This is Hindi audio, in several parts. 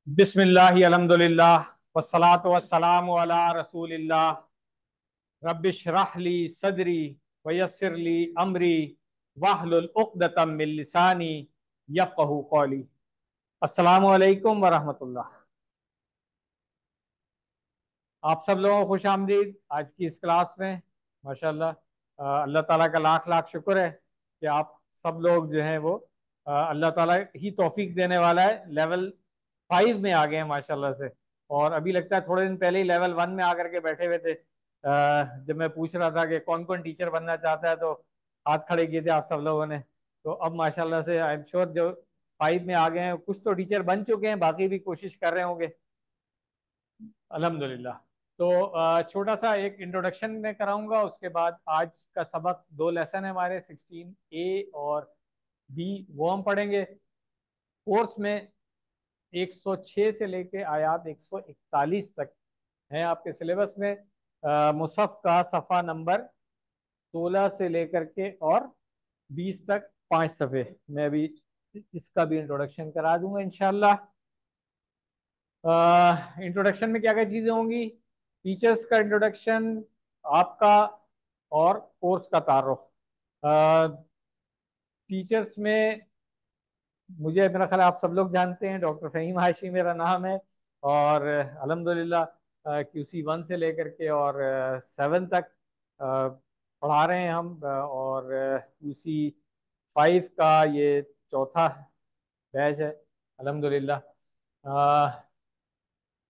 बिस्मिल्लाहि अल्हम्दुलिल्लाह वस्सलातु वस्सलामु अला रसूलिल्लाह रब्बिश्रह ली सदरी वयस्सिर ली अमरी वाहलुल उक़दतम मिन लिसानी यफ़क़हू क़ौली। अस्सलामु अलैकुम वरहमतुल्लाह। आप सब लोगों को खुश आमदीद आज की इस क्लास में। माशाल्लाह, अल्लाह ताला का लाख लाख शुक्र है कि आप सब लोग जो हैं वो अल्लाह ताला ही तौफीक देने वाला है। लेवल 5 में आ गए हैं माशाल्लाह से। और अभी लगता है थोड़े दिन पहले ही लेवल 1 में आकर के बैठे हुए थे। जब मैं पूछ रहा था कि कौन कौन टीचर बनना चाहता है तो हाथ खड़े किए थे आप सब लोगों ने। तो अब माशाल्लाह से आई एम श्योर जो 5 में आ गए हैं कुछ तो टीचर बन चुके हैं, बाकी भी कोशिश कर रहे होंगे अल्हम्दुलिल्लाह। तो छोटा सा एक इंट्रोडक्शन में कराऊंगा, उसके बाद आज का सबक दो लेसन है हमारे 16A और बी, वो हम पढ़ेंगे। कोर्स में 106 से लेके आयात 141 तक है आपके सिलेबस में। मुसहफ का सफ़ा नंबर 16 से लेकर के और 20 तक 5 सफ़े मैं अभी इसका भी इंट्रोडक्शन करा दूंगा इंशाल्लाह। इंट्रोडक्शन में क्या क्या चीज़ें होंगी? टीचर्स का इंट्रोडक्शन, आपका और कोर्स का तारुफ। टीचर्स में मुझे, मेरा ख्याल आप सब लोग जानते हैं, डॉक्टर फ़हीम हाशी मेरा नाम है। और अल्हम्दुलिल्लाह QC 1 से लेकर के और 7 तक पढ़ा रहे हैं हम। और QC 5 का ये चौथा बैच है अल्हम्दुलिल्लाह।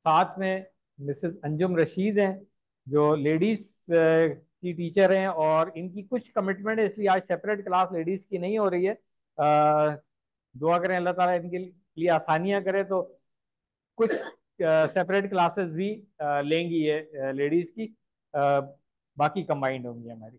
साथ में मिसेस अंजुम रशीद हैं जो लेडीज की टीचर हैं, और इनकी कुछ कमिटमेंट है इसलिए आज सेपरेट क्लास लेडीज की नहीं हो रही है। दुआ करें अल्लाह ताला इनके लिए आसानियां करे तो कुछ सेपरेट क्लासेस भी लेंगी ये लेडीज की। बाकी कंबाइंड होंगी हमारी।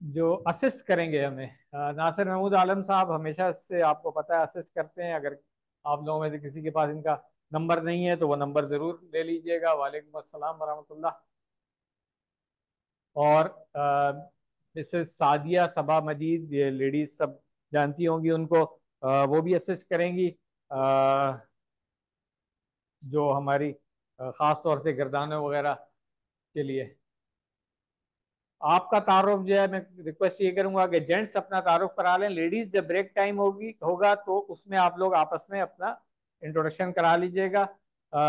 जो असिस्ट करेंगे हमें, नासिर महमूद आलम साहब हमेशा से आपको पता है असिस्ट करते हैं। अगर आप लोगों में से किसी के पास इनका नंबर नहीं है तो वो नंबर ज़रूर ले लीजिएगा। वालेकुम अस्सलाम वरहमतुल्लाह। और मिसेस सादिया सबा मजीद, ये लेडीज सब जानती होंगी उनको, वो भी असिस्ट करेंगी। जो हमारी ख़ास तौर से गर्दानों वगैरह के लिए। आपका तारुफ जो है, मैं रिक्वेस्ट ये करूंगा कि जेंट्स अपना तारुफ करा लें, लेडीज जब ब्रेक टाइम होगा तो उसमें आप लोग आपस में अपना इंट्रोडक्शन करा लीजिएगा।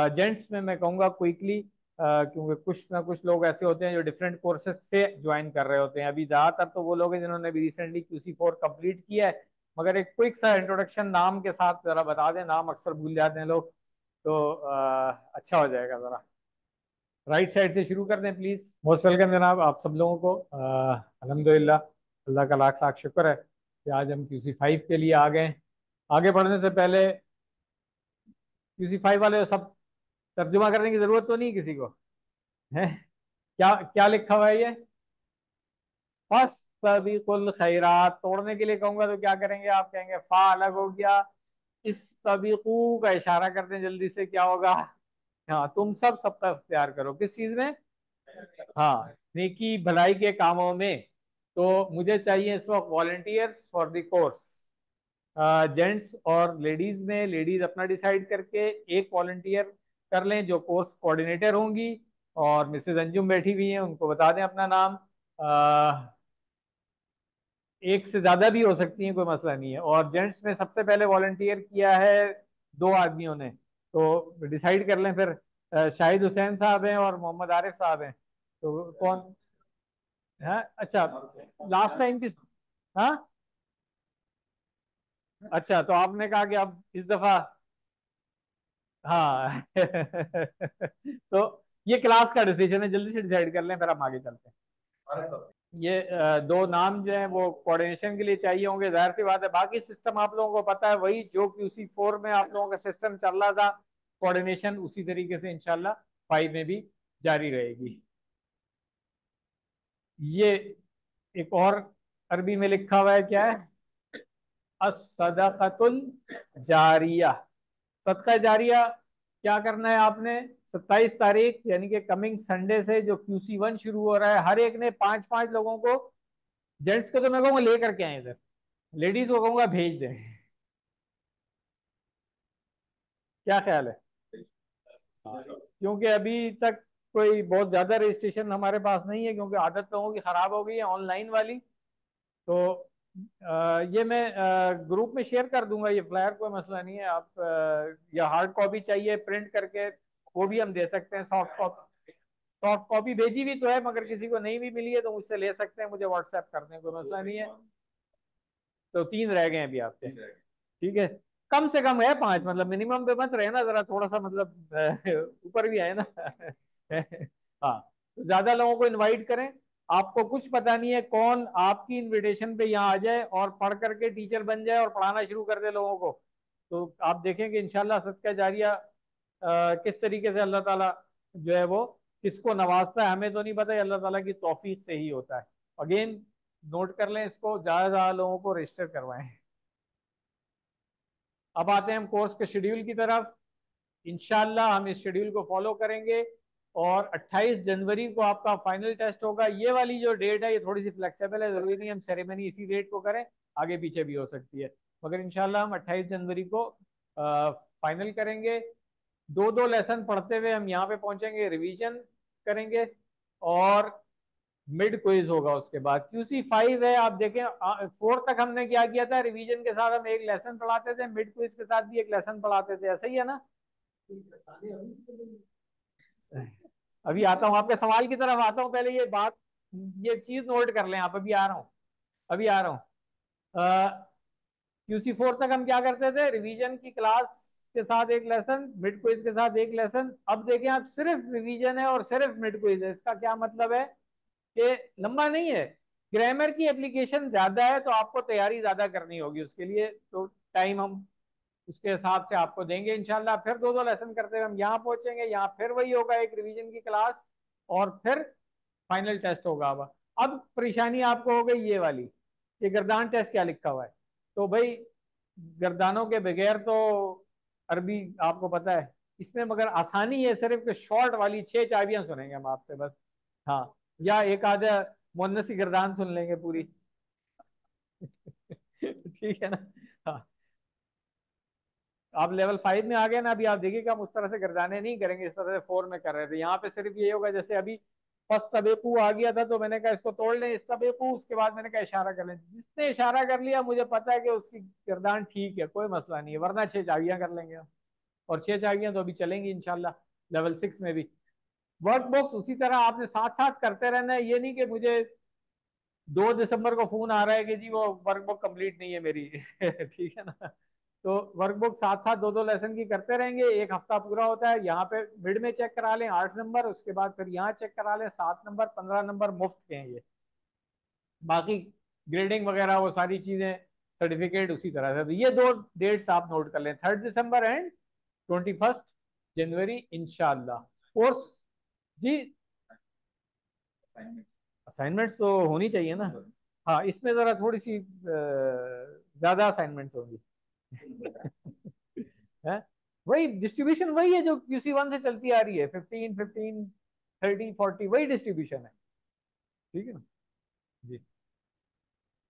जेंट्स में मैं कहूँगा क्विकली, क्योंकि कुछ ना कुछ लोग ऐसे होते हैं जो डिफरेंट कोर्सेज से ज्वाइन कर रहे होते हैं। अभी ज़्यादातर तो वो लोग हैं जिन्होंने अभी रिसेंटली QC 4 कंप्लीट किया है। मगर एक क्विक सा इंट्रोडक्शन नाम के साथ ज़रा बता दें, नाम अक्सर भूल जाते हैं लोग, तो अच्छा हो जाएगा। ज़रा राइट साइड से शुरू कर दें प्लीज। मोस्ट वेलकम जनाब आप सब लोगों को। अल्हम्दुलिल्लाह, अल्लाह का लाख लाख शुक्र है कि आज हम QC 5 के लिए आ गए। आगे बढ़ने से पहले QC 5 वाले सब तर्जुमा करने की जरूरत तो नहीं किसी को है? क्या क्या लिखा हुआ है ये? फस्तबिकुल खैरात। तोड़ने के लिए कहूंगा तो क्या करेंगे? आप कहेंगे फा अलग हो गया, इस तबीकू का इशारा करते हैं जल्दी से, क्या होगा? हाँ, तुम सब सबका इख्तियार करो किस चीज में? हाँ, नेकी भलाई के कामों में। तो मुझे चाहिए इस वक्त volunteers for the course. Gents और लेडीज में लेडीज अपना डिसाइड करके एक वॉलंटियर कर लें जो कोर्स कोऑर्डिनेटर होंगी। और मिसेज अंजुम बैठी हुई हैं, उनको बता दें अपना नाम। एक से ज्यादा भी हो सकती हैं, कोई मसला नहीं है। और जेंट्स में सबसे पहले वॉलंटियर किया है दो आदमियों ने, तो डिसाइड कर लें फिर। शाहिद हुसैन साहब हैं और मोहम्मद आरिफ साहब हैं, तो कौन है? अच्छा, लास्ट टाइम किस? हाँ, अच्छा, तो आपने कहा कि अब इस दफा। हाँ तो ये क्लास का डिसीजन है, जल्दी से डिसाइड कर लें फिर हम आगे चलते हैं। ये दो नाम जो है वो कोऑर्डिनेशन के लिए चाहिए होंगे, जाहिर सी बात है। बाकी सिस्टम आप लोगों को पता है, वही जो QC 4 में आप लोगों का सिस्टम चल रहा था, कोऑर्डिनेशन उसी तरीके से इंशाल्लाह 5 में भी जारी रहेगी। ये एक और अरबी में लिखा हुआ है, क्या है? असदकतुल जारिया। सदका जारिया क्या करना है आपने? 27 तारीख यानी कि कमिंग संडे से जो QC 1 शुरू हो रहा है, हर एक ने 5 5 लोगों को, जेंट्स को तो मैं कहूँगा लेकर के आए इधर, लेडीज को कहूँगा भेज दें क्या ख्याल है? हाँ, क्योंकि अभी तक कोई बहुत ज्यादा रजिस्ट्रेशन हमारे पास नहीं है, क्योंकि आदत लोगों की खराब हो गई है ऑनलाइन वाली। तो ये मैं ग्रुप में शेयर कर दूंगा ये फ्लायर, कोई मसला नहीं है। आप या हार्ड कॉपी चाहिए प्रिंट करके, वो भी हम दे सकते हैं। सॉफ्ट कॉपी, सॉफ्ट कॉपी भेजी भी तो है, मगर किसी को नहीं भी मिली है तो मुझसे ले सकते हैं, मुझे व्हाट्सएप करने कोई मसला नहीं है। तो 3 रह गए हैं अभी आपके, ठीक है। कम से कम है 5, मतलब मिनिमम पे मत रहे ना, जरा थोड़ा सा मतलब ऊपर भी आए ना। हाँ, तो ज्यादा लोगों को इनवाइट करें। आपको कुछ पता नहीं है कौन आपकी इनविटेशन पे यहाँ आ जाए और पढ़ करके टीचर बन जाए और पढ़ाना शुरू कर दे लोगों को। तो आप देखेंगे इंशाल्लाह सदका जारिया किस तरीके से अल्लाह ताला जो है वो किसको नवाजता है, हमें तो नहीं पता, अल्लाह ताला की तौफीक से ही होता है। अगेन नोट कर लें इसको, ज्यादा ज्यादा लोगों को रजिस्टर करवाएं। अब आते हैं हम कोर्स के शेड्यूल की तरफ। इंशाल्लाह हम इस शेड्यूल को फॉलो करेंगे और 28 जनवरी को आपका फाइनल टेस्ट होगा। ये वाली जो डेट है ये थोड़ी सी फ्लेक्सिबल है, जरूरी नहीं हम सेरेमनी इसी डेट को करें, आगे पीछे भी हो सकती है। मगर इंशाल्लाह हम 28 जनवरी को फाइनल करेंगे। 2-2 लेसन पढ़ते हुए हम यहाँ पे पहुंचेंगे, रिवीजन करेंगे और मिड क्विज होगा। उसके बाद QC5 है। आप देखें 4 तक हमने क्या किया था, रिवीजन के साथ हम एक लेसन पढ़ाते थे, मिड क्विज के साथ भी एक लेसन पढ़ाते थे, ऐसा ही है ना? अभी आता हूँ आपके सवाल की तरफ आता हूँ, पहले ये बात, ये चीज नोट कर लें आप। अभी आ रहा हूँ, अभी आ रहा हूँ। QC4 तक हम क्या करते थे, रिवीजन की क्लास के साथ एक लेसन, मिड क्विज के साथ एक लेसन। अब देखें आप, सिर्फ रिवीजन है और सिर्फ मिड क्विज है। इसका क्या मतलब है कि लंबा नहीं है, ग्रामर की एप्लीकेशन ज्यादा है, तो आपको तैयारी ज्यादा करनी होगी उसके लिए। तो टाइम हम उसके हिसाब से आपको देंगे इंशाल्लाह। फिर 2-2 लेसन करते हुए हम यहाँ पहुंचेंगे, यहाँ फिर वही होगा, एक रिवीजन की क्लास और फिर फाइनल टेस्ट होगा। अब परेशानी आपको हो गई ये वाली, ये गर्दान टेस्ट क्या लिखा हुआ है। तो भाई गर्दानों के बगैर तो अरबी आपको पता है इसमें, मगर आसानी है सिर्फ कि शॉर्ट वाली 6 चाबियां सुनेंगे हम आपसे बस। हाँ, या एक आधा मुन्नसी गर्दान सुन लेंगे पूरी। ठीक है ना? हाँ, आप लेवल 5 में आ गए ना, अभी आप देखिएगा हम उस तरह से गर्दाने नहीं करेंगे इस तरह से 4 में कर रहे थे। यहाँ पे सिर्फ ये होगा, जैसे अभी फर्स्ट तबेकू आ गया था तो मैंने कहा इसको तोड़ लें इस तबेकू, उसके बाद मैंने कहा इशारा कर लें। जिसने इशारा कर लिया मुझे पता है कि उसकी गर्दान ठीक है, कोई मसला नहीं है, वरना 6 चाबियां कर लेंगे हम। और 6 चाबियां तो अभी चलेंगी इंशाल्लाह लेवल 6 में भी। वर्क बॉक्स उसी तरह आपने साथ साथ करते रहना है, ये नहीं कि मुझे 2 दिसंबर को फोन आ रहा है कि जी वो वर्कबुक कंप्लीट नहीं है मेरी। ठीक है ना? तो वर्कबुक साथ साथ 2-2 लेसन की करते रहेंगे, एक हफ्ता पूरा होता है। यहाँ पे मिड में चेक करा लें 8 नंबर, उसके बाद फिर यहाँ चेक करा लें 7 नंबर, 15 नंबर मुफ्त के हैं ये। बाकी ग्रेडिंग वगैरह वो सारी चीजें, सर्टिफिकेट उसी तरह से। तो ये 2 डेट्स आप नोट कर लें, 3 दिसंबर एंड 21 जनवरी इंशाल्लाह। कोर्स जी, असाइनमेंट्स तो होनी चाहिए ना। हाँ, इसमें जरा थोड़ी सी ज्यादा असाइनमेंट्स होंगी। है, वही डिस्ट्रीब्यूशन वही है जो QC1 से चलती आ रही है, 15-15, 30-40, वही डिस्ट्रीब्यूशन है। ठीक है ना जी?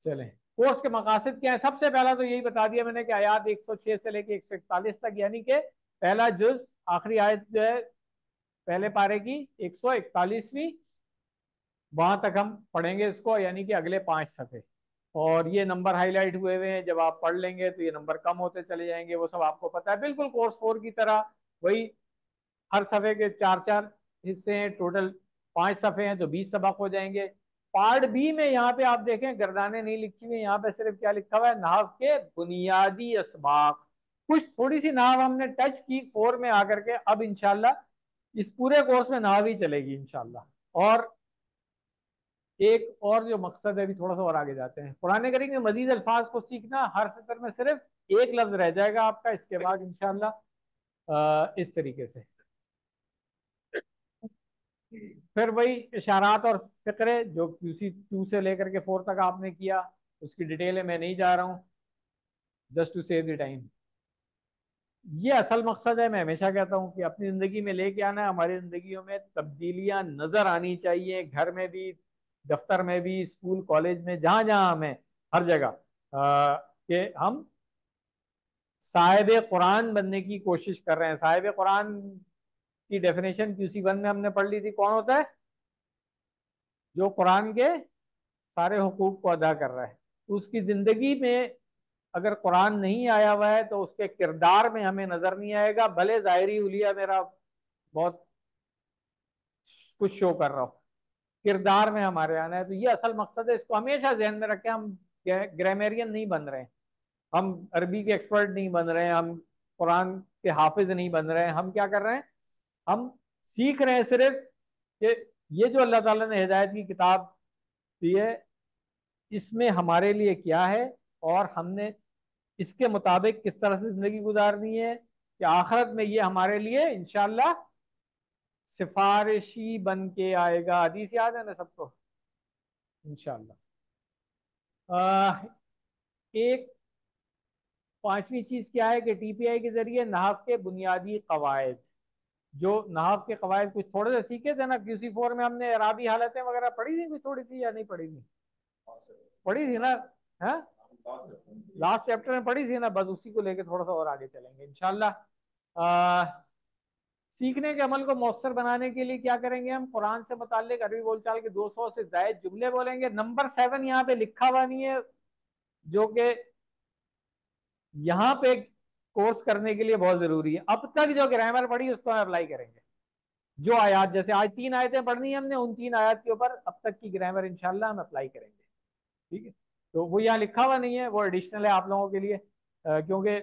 चलें, कोर्स के मकासद क्या है? सबसे पहला तो यही बता दिया मैंने कि आयात 106 से लेके 141 तक, यानी कि पहला जुज, आखिरी आयत जो है पहले पारे की 141वीं, वहां तक हम पढ़ेंगे इसको, यानी कि अगले 5 सफ़े। और ये नंबर हाईलाइट हुए हुए हैं, जब आप पढ़ लेंगे तो ये नंबर कम होते चले जाएंगे, वो सब आपको पता है, बिल्कुल कोर्स 4 की तरह। वही हर सफ़े के 4-4 हिस्से हैं, टोटल 5 सफ़े हैं तो 20 सबक हो जाएंगे। पार्ट बी में यहाँ पे आप देखें गर्दाने नहीं लिखी हुई, यहाँ पे सिर्फ क्या लिखा हुआ है, नाहव के बुनियादी असबाक। कुछ थोड़ी सी नाहव हमने टच की 4 में आकर के, अब इंशाल्लाह इस पूरे कोर्स में नाहव ही चलेगी इंशाल्लाह। और एक और जो मकसद है, अभी थोड़ा सा और आगे जाते हैं, पुराने करेंगे मजीद अल्फाज को सीखना। हर सतर में सिर्फ एक लफ्ज रह जाएगा आपका, इसके बाद इंशाल्लाह इस तरीके से फिर वही इशारात और फिक्रे जो QC2 से लेकर के 4 तक आपने किया, उसकी डिटेल है, मैं नहीं जा रहा हूँ, just to save the time. ये असल मकसद है, मैं हमेशा कहता हूँ कि अपनी ज़िंदगी में लेके आना है, हमारी ज़िंदगियों में तब्दीलियाँ नज़र आनी चाहिए, घर में भी, दफ्तर में भी, स्कूल कॉलेज में, जहाँ जहाँ हमें, हर जगह कि हम साहिब कुरान बनने की कोशिश कर रहे हैं। साहिब कुरान की डेफिनेशन QC1 में हमने पढ़ ली थी। कौन होता है? जो कुरान के सारे हुकूक को अदा कर रहा है। तो उसकी जिंदगी में अगर कुरान नहीं आया हुआ है तो उसके किरदार में हमें नजर नहीं आएगा, भले ज़ाहिरी हुलिया मेरा बहुत कुछ शो कर रहा हो, किरदार में हमारे आना है। तो ये असल मकसद है, इसको हमेशा जहन में रखें। हम ग्रामेरियन नहीं बन रहे हैं, हम अरबी के एक्सपर्ट नहीं बन रहे हैं, हम कुरान के हाफिज नहीं बन रहे हैं। हम क्या कर रहे हैं? हम सीख रहे हैं सिर्फ कि ये जो अल्लाह ताला ने हिदायत की किताब दी है, इसमें हमारे लिए क्या है और हमने इसके मुताबिक किस तरह से जिंदगी गुजारनी है कि आखिरत में ये हमारे लिए इंशाल्लाह सिफारिशी बन के आएगा। हदीस याद है ना सबको इंशाल्लाह। एक पांचवी चीज क्या है कि TPI के जरिए नहव के बुनियादी कवायद, जो नहव के कवायद कुछ थोड़े से सीखे थे ना QC4 में, हमने अराबी हालतें वगैरह पढ़ी थी कुछ थोड़ी सी, या नहीं पढ़ी थी? पढ़ी थी ना? है लास्ट चैप्टर में पढ़ी थी ना, बस उसी को लेके थोड़ा सा और आगे चलेंगे इंशाल्लाह। सीखने के अमल को मौसर बनाने के लिए क्या करेंगे? हम कुरान से मुताल्लिक अरबी बोलचाल के 200 से ज्यादा जुमले बोलेंगे। नंबर 7 यहाँ पे लिखा हुआ नहीं है, जो कि यहाँ पे कोर्स करने के लिए बहुत जरूरी है। अब तक जो ग्रामर पढ़ी उसको हम अप्लाई करेंगे। जो आयत, जैसे आज 3 आयतें पढ़नी है हमने, उन 3 आयत के ऊपर अब तक की ग्रामर इंशाल्लाह हम अप्लाई करेंगे। ठीक है? तो वो यहाँ लिखा हुआ नहीं है, वो एडिशनल है आप लोगों के लिए, क्योंकि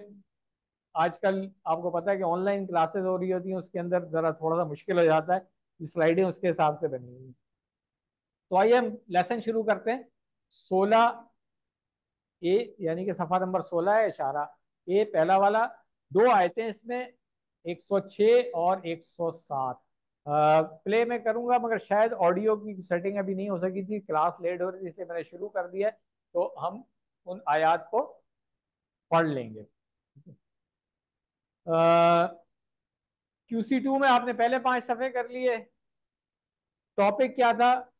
आजकल आपको पता है कि ऑनलाइन क्लासेस हो रही होती हैं, उसके अंदर जरा थोड़ा सा मुश्किल हो जाता है, स्लाइडें उसके हिसाब से बनी हुई। तो आइए हम लेसन शुरू करते हैं। 16A यानी कि सफ़ा नंबर 16 है, इशारा ए पहला वाला। दो आयतें इसमें, 106 और 107। प्ले में करूंगा मगर शायद ऑडियो की सेटिंग अभी नहीं हो सकी थी, क्लास लेट हो रही थी, इसलिए मैंने शुरू कर दिया है। तो हम उन आयात को पढ़ लेंगे। QC2 में आपने पहले 5 सफ़े कर लिए। टॉपिक क्या था?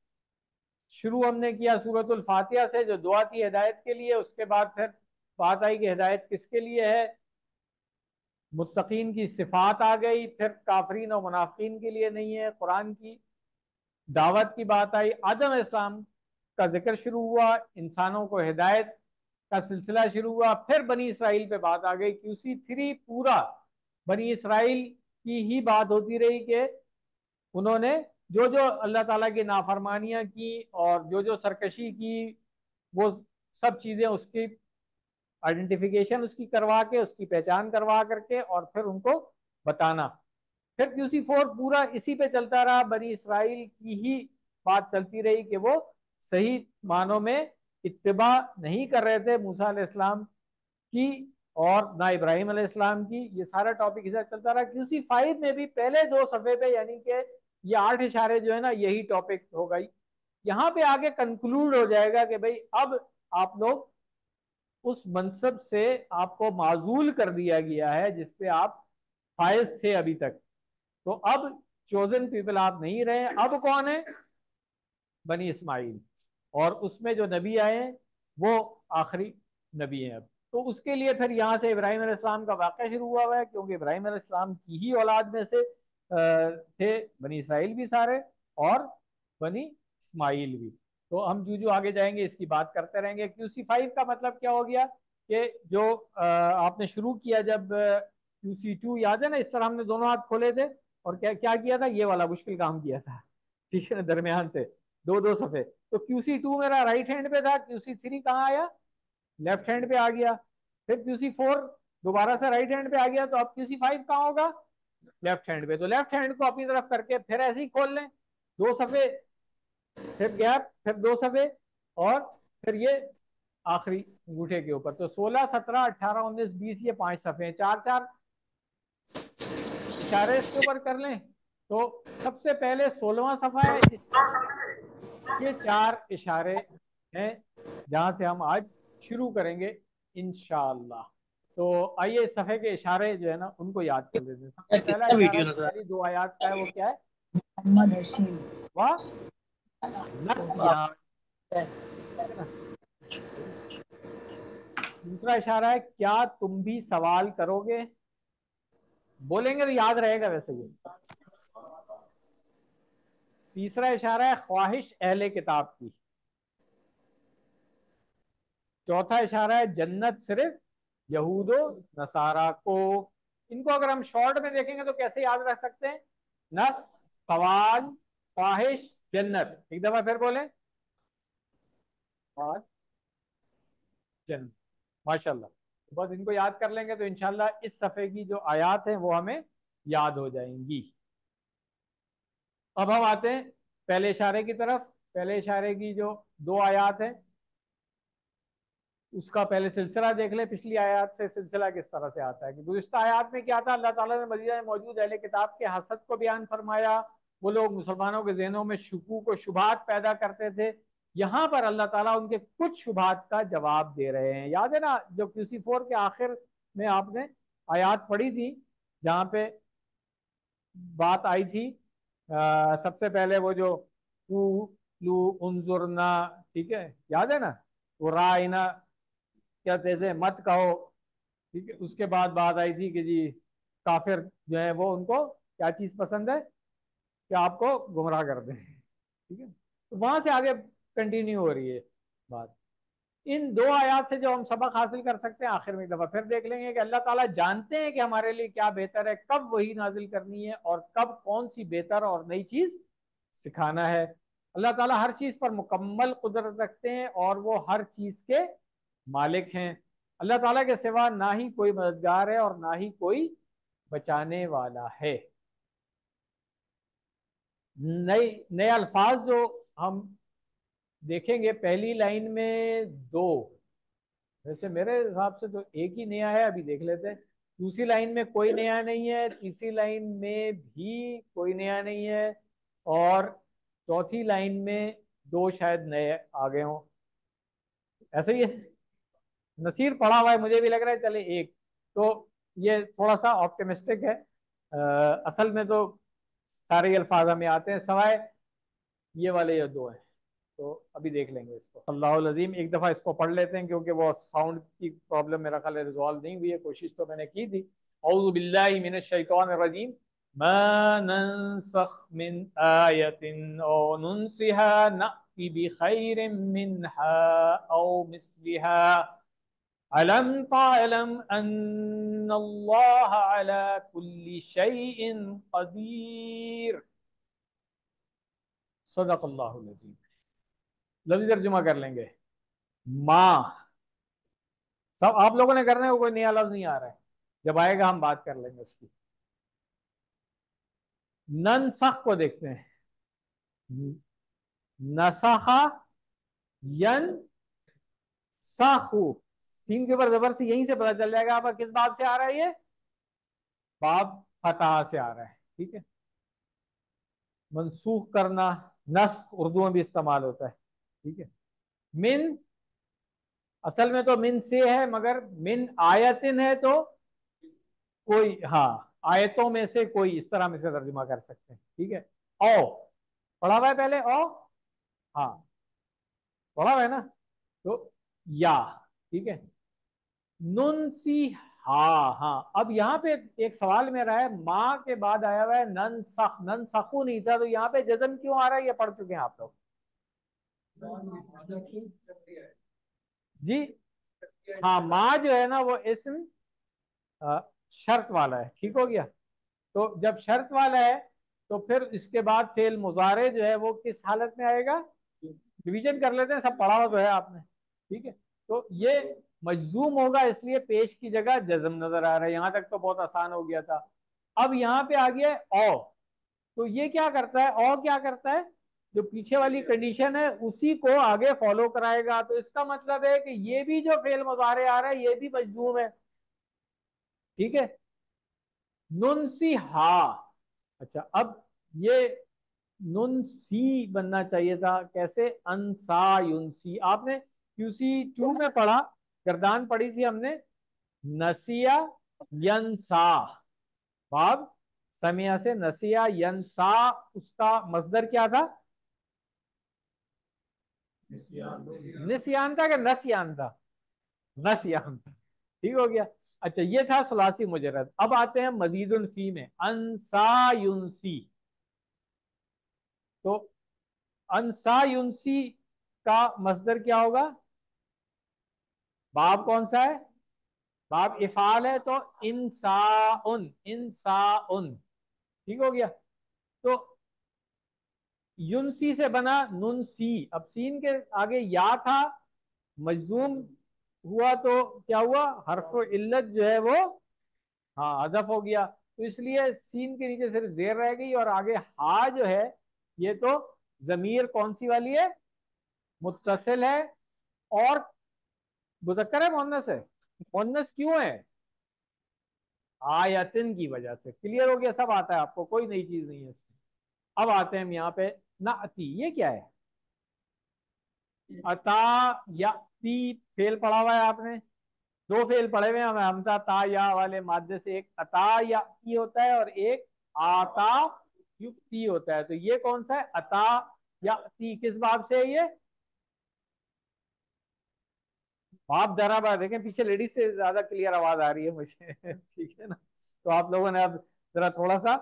शुरू हमने किया सूरतुल फातिहा से, जो दुआ थी हिदायत के लिए। उसके बाद फिर बात आई कि हिदायत किसके लिए है, मुत्तकीन की सिफात आ गई, फिर काफरीन और मुनाफिकीन के लिए नहीं है। कुरान की दावत की बात आई, आदम इस्लाम का जिक्र शुरू हुआ, इंसानों को हिदायत का सिलसिला शुरू हुआ, फिर बनी इसराइल पे बात आ गई। QC3 पूरा बनी इसराइल की ही बात होती रही कि उन्होंने जो जो अल्लाह ताला की नाफरमानियां की और जो जो सरकशी की, वो सब चीजें उसकी आइडेंटिफिकेशन उसकी करवा के, उसकी पहचान करवा करके और फिर उनको बताना। फिर QC4 पूरा इसी पे चलता रहा, बनी इसराइल की ही बात चलती रही कि वो सही मानों में इत्तिबा नहीं कर रहे थे मूसा अलैहिस्सलाम की और ना इब्राहिम अलैहिस्सलाम की। ये सारा टॉपिक इधर चलता रहा। QC5 में भी पहले 2 सफ़े पे, यानी कि ये 8 इशारे जो है ना, यही टॉपिक होगा। यहाँ पे आगे कंक्लूड हो जाएगा कि भाई अब आप लोग उस मनसब से आपको माजूल कर दिया गया है जिसपे आप फायज थे अभी तक। तो अब चोजन पीपल आप नहीं रहे। अब कौन है? बनी इस्माइल। और उसमें जो नबी आए वो आखिरी नबी हैं अब। तो उसके लिए फिर यहाँ से इब्राहिम अलैहिस्सलाम का वाक़या शुरू हुआ है, क्योंकि इब्राहिम अलैहिस्सलाम की ही औलाद में से थे बनी इसराइल भी सारे, और बनी इस्माइल भी। तो हम जो आगे जाएंगे इसकी बात करते रहेंगे। QC5 का मतलब क्या हो गया कि जो आपने शुरू किया जब QC2, याद है ना, इस तरह हमने दोनों हाथ खोले थे और क्या क्या किया था, ये वाला मुश्किल काम किया था। ठीक है ना, दरमियान से 2-2 सफ़े। तो QC2 मेरा राइट हैंड पे था, QC3 कहाँ आया? लेफ्ट हैंड पे आ गया। फिर QC4 दोबारा से राइट हैंड पे आ गया, तो अब QC5 कहाँ होगा? लेफ्ट हैंड पे। तो लेफ्ट हैंड को अपनी तरफ करके फिर ऐसे ही खोल लें, 2 सफ़े, फिर गैप, फिर 2 सफ़े, और फिर ये आखिरी अंगूठे के ऊपर। तो 16, 17, 18, 19, 20, ये 5 सफ़े, 4-4 इशारे इसके ऊपर कर लें। तो सबसे पहले 16वां सफ़ा है, ये 4 इशारे हैं जहां से हम आज शुरू करेंगे इंशाअल्लाह। तो आइए इस सफ़े के इशारे जो है ना उनको याद कर लेते हैं। सबसे पहला कितना इशारा वीडियो जो नजर पहली 2 आयत का है वो क्या है? मोहम्मद हसीन वाह, नस्या, ठीक है ना? दूसरा इशारा है क्या तुम भी सवाल करोगे, बोलेंगे तो याद रहेगा वैसे ये। तीसरा इशारा है ख्वाहिश अहले किताब की। चौथा इशारा है जन्नत सिर्फ यहूदो नसारा को। इनको अगर हम शॉर्ट में देखेंगे तो कैसे याद रख सकते हैं? नस, सवाल, ख्वाहिश, जन्नत। एक दफा फिर बोले, और जन्नत। माशाल्लाह। बस इनको याद कर लेंगे तो इंशाल्लाह इस सफ़े की जो आयात हैं वो हमें याद हो जाएंगी। अब हम आते हैं पहले इशारे की तरफ। पहले इशारे की जो दो आयात हैं उसका पहले सिलसिला देख ले, पिछली आयत से सिलसिला किस तरह से आता है कि गुज़िश्ता आयत में क्या था, अल्लाह ताला ने मदीना में मौजूद अहले किताब के हसद को बयान फरमाया। वो लोग मुसलमानों के जहनों में शुकूक व शुबात पैदा करते थे। यहाँ पर अल्लाह ताला उनके कुछ शुबात का जवाब दे रहे हैं। याद है ना जो QC4 के आखिर में आपने आयात पढ़ी थी जहाँ पे बात आई थी, सबसे पहले वो जो लू उनजुरना, ठीक है, याद है ना, वो रायना कहते थे मत कहो, ठीक है। उसके बाद बात आई थी कि जी काफिर जो है वो उनको क्या चीज पसंद है कि आपको गुमराह कर दें, ठीक है। तो वहां से आगे कंटिन्यू हो रही है बात। इन दो आयात से जो हम सबक हासिल कर सकते हैं आखिर में एक दफा फिर देख लेंगे कि अल्लाह ताला जानते हैं कि हमारे लिए क्या बेहतर है, कब वही नाजिल करनी है और कब कौन सी बेहतर और नई चीज सिखाना है। अल्लाह ताला हर चीज पर मुकम्मल कुदरत रखते हैं और वो हर चीज के मालिक हैं। अल्लाह ताला के सिवा ना ही कोई मददगार है और ना ही कोई बचाने वाला है। नए नए अल्फाज जो हम देखेंगे पहली लाइन में दो, वैसे मेरे हिसाब से तो एक ही नया है, अभी देख लेते हैं। दूसरी लाइन में कोई नया नहीं है, तीसरी लाइन में भी कोई नया नहीं है, और चौथी लाइन में दो शायद नए आ गए हों, ऐसे ही है। नसीर पढ़ा हुआ है, मुझे भी लग रहा है चले एक, तो ये थोड़ा सा ऑप्टिमिस्टिक है। असल में तो सारे ही अल्फाज हमें आते हैं सवाए ये वाले ये दो हैं। तो अभी देख लेंगे इसको। अल्लाहुल अज़ीम, एक दफ़ा इसको पढ़ लेते हैं क्योंकि वो साउंड की प्रॉब्लम मेरा ख्याल रिजॉल्व नहीं हुई है, कोशिश तो मैंने की थी। औज़ु बिल्लाहि मिनश शैतानिर रजीम, मा नंसख मिन आयतिन औ नुनसिहा नअति बिखैरिम मिनहा औ मिस्लिहा अलम तअलम अन्नल्लाह अला कुल्ली शैइन कदीर। सदक़ल्लाहुल अज़ीम। लफ्ज़ी तर्जुमा कर लेंगे। माँ, सब आप लोगों ने करने को कोई नया लफ्ज नहीं आ रहा है, जब आएगा हम बात कर लेंगे उसकी। ननसख को देखते हैं। नसखा, यन साखू, सीन के ऊपर जबर से यहीं से पता चल जाएगा आपका किस बाब से आ रहा है ये, बाब फतह से आ रहा है, ठीक है। मनसूख करना, नस उर्दू में भी इस्तेमाल होता है, ठीक है। मिन, असल में तो मिन से है मगर मिन आयतिन है तो कोई, हाँ, आयतों में से कोई, इस तरह हम इसका तर्जुमा कर सकते हैं, ठीक है। ओ पढ़ा हुआ है पहले, ओ, हाँ पढ़ा हुआ है ना, तो या, ठीक है। नुन सी, हाँ हाँ। अब यहाँ पे एक सवाल मेरा है, माँ के बाद आया हुआ है नन सख, नन सखू नहीं था, तो यहाँ पे जज्म क्यों आ रहा है, ये पढ़ चुके हैं आप लोग जी। हाँ, माँ जो है ना वो इसम शर्त वाला है, ठीक हो गया। तो जब शर्त वाला है तो फिर इसके बाद फेल मुजारे जो है वो किस हालत में आएगा, रिवीजन कर लेते हैं, सब पढ़ा हुआ तो है आपने, ठीक है। तो ये मजजूम होगा, इसलिए पेश की जगह जज्म नजर आ रहा है। यहां तक तो बहुत आसान हो गया था। अब यहाँ पे आ गया है औ, तो ये क्या करता है, औ क्या करता है, जो पीछे वाली कंडीशन है उसी को आगे फॉलो कराएगा। तो इसका मतलब है कि ये भी जो फेल मुजारे आ रहा है ये भी मजजूम है, ठीक है। नुन सी हा, अच्छा अब ये नुन सी बनना चाहिए था, कैसे, अनसा युनसी। आपने QC2 में पढ़ा, गर्दान पढ़ी थी हमने, नसिया यनसा, बाब समिया से नसिया यनसा, उसका मजदर क्या था, निसियान था कि नसियान था, नसियान, ठीक हो गया। अच्छा, ये था सुलासी मुजर्रद। अब आते हैं मजीदुल फी में, अंसा युनसी। तो अंसा युनसी का मस्दर क्या होगा? बाब कौन सा है? बाब इफाल है, तो इंसाउन, इंसाउन, ठीक हो गया। तो युनसी से बना नुन सी। अब सीन के आगे या था, मजूम हुआ, तो क्या हुआ? हर्फ इल्लत जो है वो, हाँ, हजफ हो गया। तो इसलिए सीन के नीचे सिर्फ जेर रह गई, और आगे हा जो है, ये तो जमीर कौन सी वाली है? मुत्तसिल है। और मुज़क्कर है, मुअन्नस है? मुअन्नस क्यों है? आयतिन की वजह से। क्लियर हो गया? सब आता है आपको, कोई नई चीज नहीं है इसमें। अब आते हैं हम यहाँ पे नाती। ये क्या है? अता या ती फेल पढ़ा हुआ है आपने, दो फेल पढ़े हुए हैं हमें, हमजा ता या वाले मादे से। एक अता या ती होता है, और एक आता युक्ति होता है। तो ये कौन सा है? अता या ती। किस बाब से है ये? बाप धरा बार। देखें पीछे लेडीज से ज्यादा क्लियर आवाज आ रही है मुझे ठीक है ना? तो आप लोगों ने अब जरा थोड़ा सा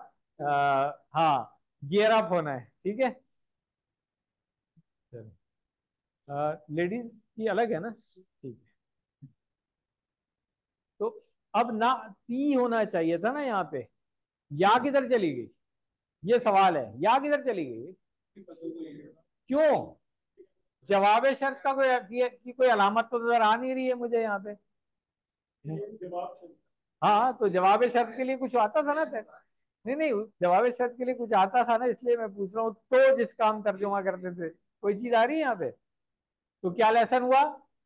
हाँ, गियर अप होना है, ठीक है। लेडीज की अलग है ना, ठीक है। तो अब ना ती होना चाहिए था ना यहाँ पे, या किधर चली गई? ये सवाल है, या किधर चली गई? क्यों? जवाब शर्त का कोई की कोई अलामत तो नजर आ नहीं रही है मुझे यहाँ पे। हाँ, तो जवाब शर्त के लिए कुछ आता था ना? नहीं नहीं, जवाब शर्त के लिए कुछ आता था ना, इसलिए मैं पूछ रहा हूँ। तो जिसका हम तर्जुमा करते थे, कोई चीज आ रही है यहाँ पे? तो क्या लेसन हुआ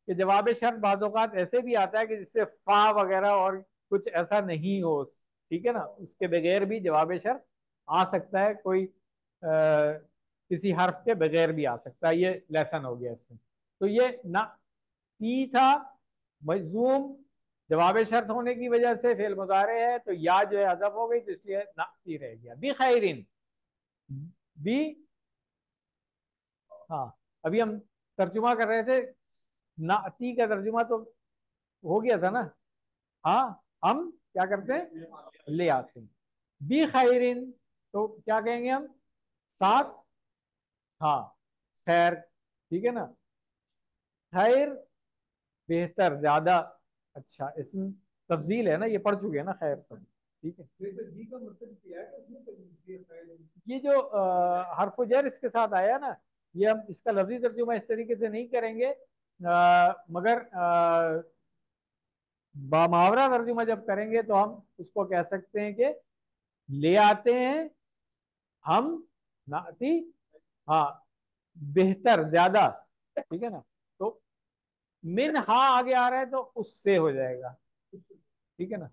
कि जवाब शर्त बाज़ औक़ात ऐसे भी आता है कि जिससे फा वगैरह और कुछ ऐसा नहीं हो, ठीक है ना, उसके बगैर भी जवाब शर्त आ सकता है। कोई किसी हर्फ के बगैर भी आ सकता है। ये लेसन हो गया इसमें। तो ये ना ती था, मजूम, जवाब शर्त होने की वजह से फेल मुजारे है, तो या जो है हज़फ हो गई, तो इसलिए ना ती रह गया। बी खैरिन, बी, हाँ, अभी हम तर्जुमा कर रहे थे, नाती का तर्जुमा तो हो गया था ना। हाँ, हम क्या करते हैं? ले आते हैं। बी खैरिन, तो क्या कहेंगे हम? साथ, हाँ, खैर, ठीक है ना। खैर, बेहतर, ज्यादा अच्छा। इसमें तफजील है ना, ये पढ़ चुके हैं ना खैर सब, ठीक है। ये जो हर्फ जर इसके साथ आया ना, ये हम इसका लफ्जी तर्जुमा इस तरीके से नहीं करेंगे, मगर बामुहावरा तर्जुमा जब करेंगे तो हम उसको कह सकते हैं कि ले आते हैं हम, नाती, हाँ, बेहतर, ज्यादा, ठीक है ना। तो मिन हा आगे आ रहा है, तो उससे हो जाएगा, ठीक है ना।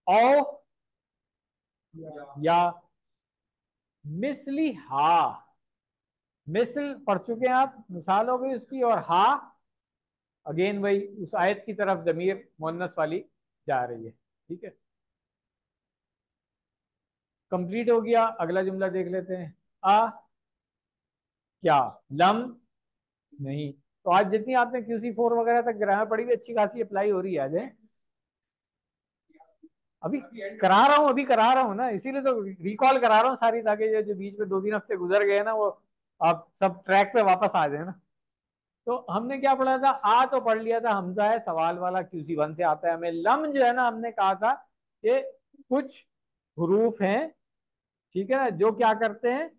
औ या मिसली हा, मिसल पढ़ चुके हैं आप, मिसाल हो गई उसकी। और हा, अगेन वही उस आयत की तरफ जमीर मुन्नस वाली जा रही है, ठीक है। कंप्लीट हो गया। अगला जुमला देख लेते हैं। आ क्या, लम नहीं। तो आज जितनी आपने QC4 वगैरह तक ग्रामर पढ़ी हुई, अच्छी खासी अप्लाई हो रही है आज, है? अभी करा रहा हूँ, अभी करा रहा हूँ ना, इसीलिए तो रिकॉल करा रहा हूँ सारी, ताकि ये जो बीच में 2-3 हफ्ते गुजर गए ना, वो आप सब ट्रैक पे वापस आ जाए ना। तो हमने क्या पढ़ा था? आ तो पढ़ लिया था, हमजा है सवाल वाला, QC1 से आता है हमें। लम जो है ना, हमने कहा था कि कुछ हरूफ हैं, ठीक है ना, जो क्या करते हैं?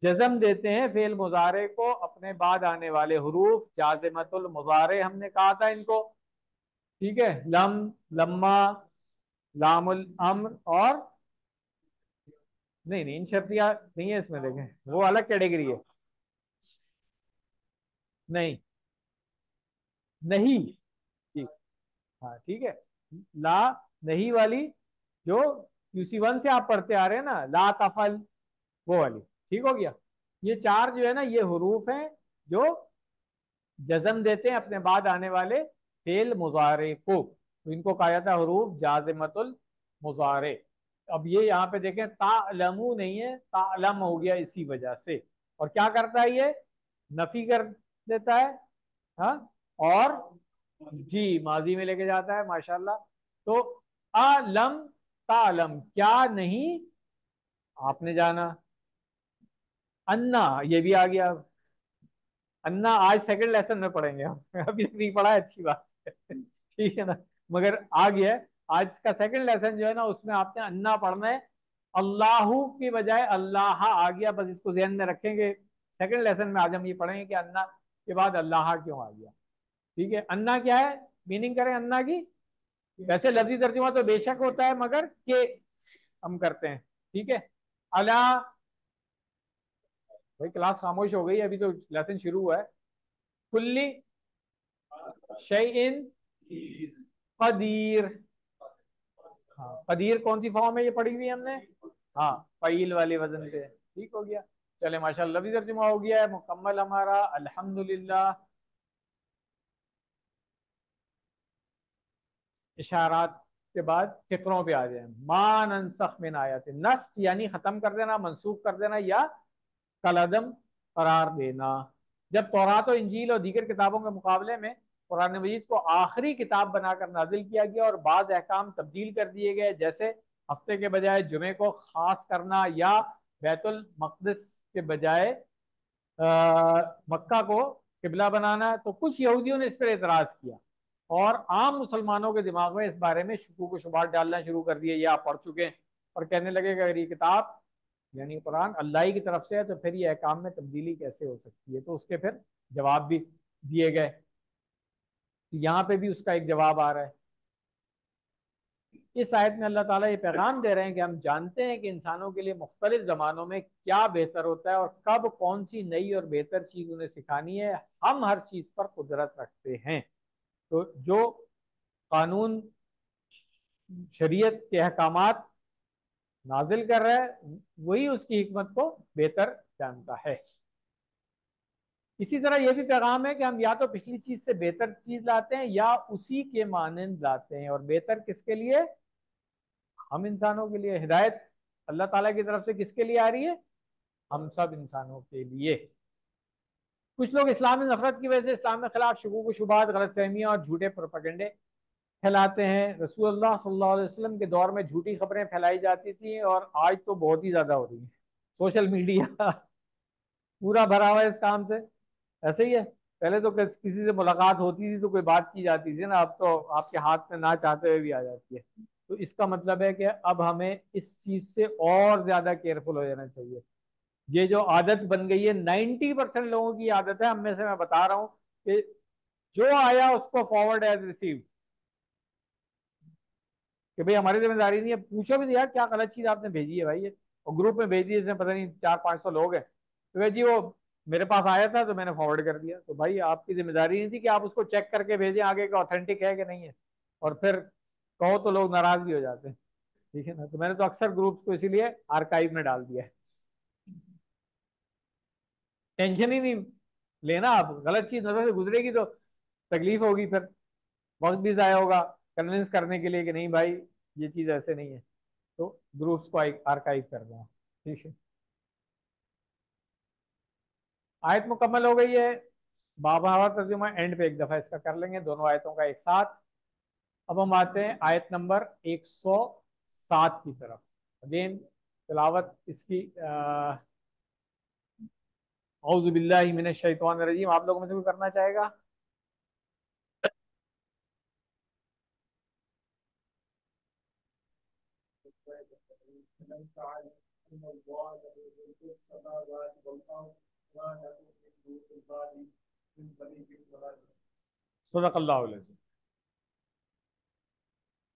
जज्म देते हैं फेल मुजारे को, अपने बाद आने वाले हरूफ जाजिमतुल मुजारे हमने कहा था इनको, ठीक है। लम, लम्मा, लामुल अम्र, और नहीं नहीं, इन शर्तियां नहीं है इसमें, देखें वो अलग कैटेगरी है। नहीं, नहीं, जी, हाँ, ठीक है। ला, नहीं वाली, जो QC1 से आप पढ़ते आ रहे हैं ना, ला तफल, वो वाली, ठीक हो गया। ये चार जो है ना, ये हरूफ हैं जो जज्म देते हैं अपने बाद आने वाले फेल मुजारे को, तो इनको कहा जाता है हरूफ जाजिमतुल मुजारे। अब ये यहाँ पे देखें, तालमू नहीं है, तालम हो गया इसी वजह से। और क्या करता है ये? नफी कर देता है, हाँ, और जी, माजी में लेके जाता है, माशाल्लाह। तो अलम तालम, क्या नहीं आपने जाना। अन्ना, ये भी आ गया। अन्ना आज सेकंड लेसन में पढ़ेंगे हम अभी तक नहीं पढ़ा है, अच्छी बात है ठीक है ना, मगर आ गया है। आज का सेकंड लेसन जो है ना, उसमें आपने अन्ना पढ़ना है। अल्लाहू की बजाय अल्लाह आ गया, बस इसको ध्यान में रखेंगे। सेकंड लेसन में आज हम ये पढ़ेंगे कि अन्ना के बाद अल्लाह क्यों आ गया। ठीक है, अन्ना क्या है, मीनिंग करें अन्ना की। वैसे लफ्जी तर्जुमा तो बेशक होता है, मगर के हम करते हैं। ठीक है, अला। भाई क्लास खामोश हो गई, अभी तो लेसन शुरू हुआ है। कुल्ली शैइन कदीर। हाँ, कदीर कौन सी फॉर्म है, ये पढ़ी हुई है हमने। हाँ, फ़ईल वाले वजन पे, ठीक हो गया। चले माशाल्लाह, लफ्ज़ी तर्जुमा हो गया है मुकम्मल हमारा, अल्हम्दुलिल्लाह। इशारात के बाद फिक्रों पे आ जाए। मा नंसख मिन आयत, नस्ख यानी खत्म कर देना, मनसूख कर देना, या कलदम करार देना। जब तौरात और इंजील और दीगर किताबों के मुकाबले में कुरान मजीद को आखिरी किताब बनाकर नाजिल किया गया और बाज़ अहकाम तब्दील कर दिए गए, जैसे हफ्ते के बजाय जुमे को खास करना, या बैतुल मक़दिस के बजाय मक्का को किबला बनाना, तो कुछ यहूदियों ने इस पर एतराज़ किया और आम मुसलमानों के दिमाग में इस बारे में शुकूक व शुबहात डालना शुरू कर दिए, या आप पढ़ चुके हैं, और कहने लगे कि अगर ये किताब यानी कुरान अल्लाह ही की तरफ से है, तो फिर ये अहकाम में तब्दीली कैसे हो सकती है। तो उसके फिर जवाब भी दिए गए। तो यहाँ पे भी उसका एक जवाब आ रहा है। इस आयत में अल्लाह ताला ये पैगाम दे रहे हैं कि हम जानते हैं कि इंसानों के लिए मुख्तलिफ ज़मानों में क्या बेहतर होता है और कब कौन सी नई और बेहतर चीज़ उन्हें सिखानी है। हम हर चीज़ पर कुदरत रखते हैं। तो जो कानून शरीयत के अहकामात नाजिल कर रहा है, वही उसकी हिकमत को बेहतर जानता है। इसी तरह यह भी पैगाम है कि हम या तो पिछली चीज से बेहतर चीज लाते हैं, या उसी के मानंद लाते हैं। और बेहतर किसके लिए, हम इंसानों के लिए। हिदायत अल्लाह ताला की तरफ से किसके लिए आ रही है, हम सब इंसानों के लिए। कुछ लोग इस्लाम में नफरत की वजह से इस्लाम में खिलाफ शुकूक शुबात, गलत फहमियाँ और झूठे प्रोपेगेंडे फैलाते हैं। रसूलुल्लाह सल्लल्लाहु अलैहि वसल्लम के दौर में झूठी खबरें फैलाई जाती थी, और आज तो बहुत ही ज्यादा हो रही है। सोशल मीडिया पूरा भरा हुआ है इस काम से। ऐसे ही है, पहले तो किसी से मुलाकात होती थी तो कोई बात की जाती थी ना, अब तो आपके हाथ में ना चाहते हुए भी आ जाती है। तो इसका मतलब है कि अब हमें इस चीज से और ज्यादा केयरफुल हो जाना चाहिए। ये जो आदत बन गई है, 90% लोगों की आदत है, हम में से मैं बता रहा हूँ कि जो आया उसको फॉरवर्ड एज रिसीव, कि भाई हमारी जिम्मेदारी नहीं है। पूछो भी नहीं यार, क्या गलत चीज आपने भेजी है भाई ये, और ग्रुप में भेज दी, इसमें पता नहीं 400-500 लोग हैं, तो भाई जी वो मेरे पास आया था तो मैंने फॉरवर्ड कर दिया। तो भाई आपकी जिम्मेदारी नहीं थी कि आप उसको चेक करके भेजें आगे का ऑथेंटिक है कि नहीं है, और फिर कहो तो लोग नाराज भी हो जाते हैं। ठीक है ना, तो मैंने तो अक्सर ग्रुप्स को इसीलिए आर्काइव में डाल दिया है। टेंशन ही नहीं लेना, आप गलत चीज नजर से गुजरेगी तो तकलीफ होगी, फिर वक्त भी जाया होगा कन्विंस करने के लिए कि नहीं भाई ये चीज ऐसे नहीं है। तो ग्रुप्स को आर्काइव कर दें। ठीक है, आयत मुकम्मल हो गई है। बाबा तर्जुमा एंड पे एक दफा इसका कर लेंगे, दोनों आयतों का एक साथ। अब हम आते हैं आयत नंबर 107 की तरफ। अगेन तिलावत इसकी औज़ु बिल्लाहि मिनश शैतानिर रजीम। आप लोगों में से कोई करना चाहेगा। सदक़ल्लाहु अलैहि।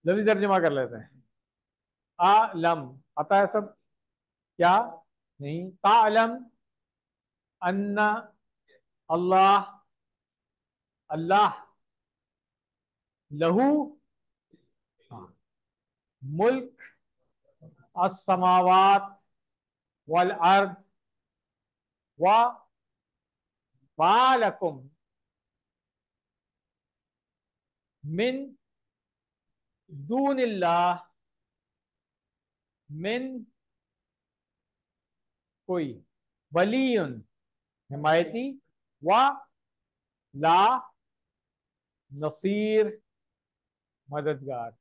जल्दी तर्जुमा कर लेते हैं। आलम आता है सब, क्या नहीं। तालम अन्ना अल्लाह, अल्लाह लहू, हाँ, मुल्क अस्समावात वल अर्द व मालकुम मिन दूनिल्लाह मिन, कोई वलीयुन हिमायती, व ला नसीर, मददगार।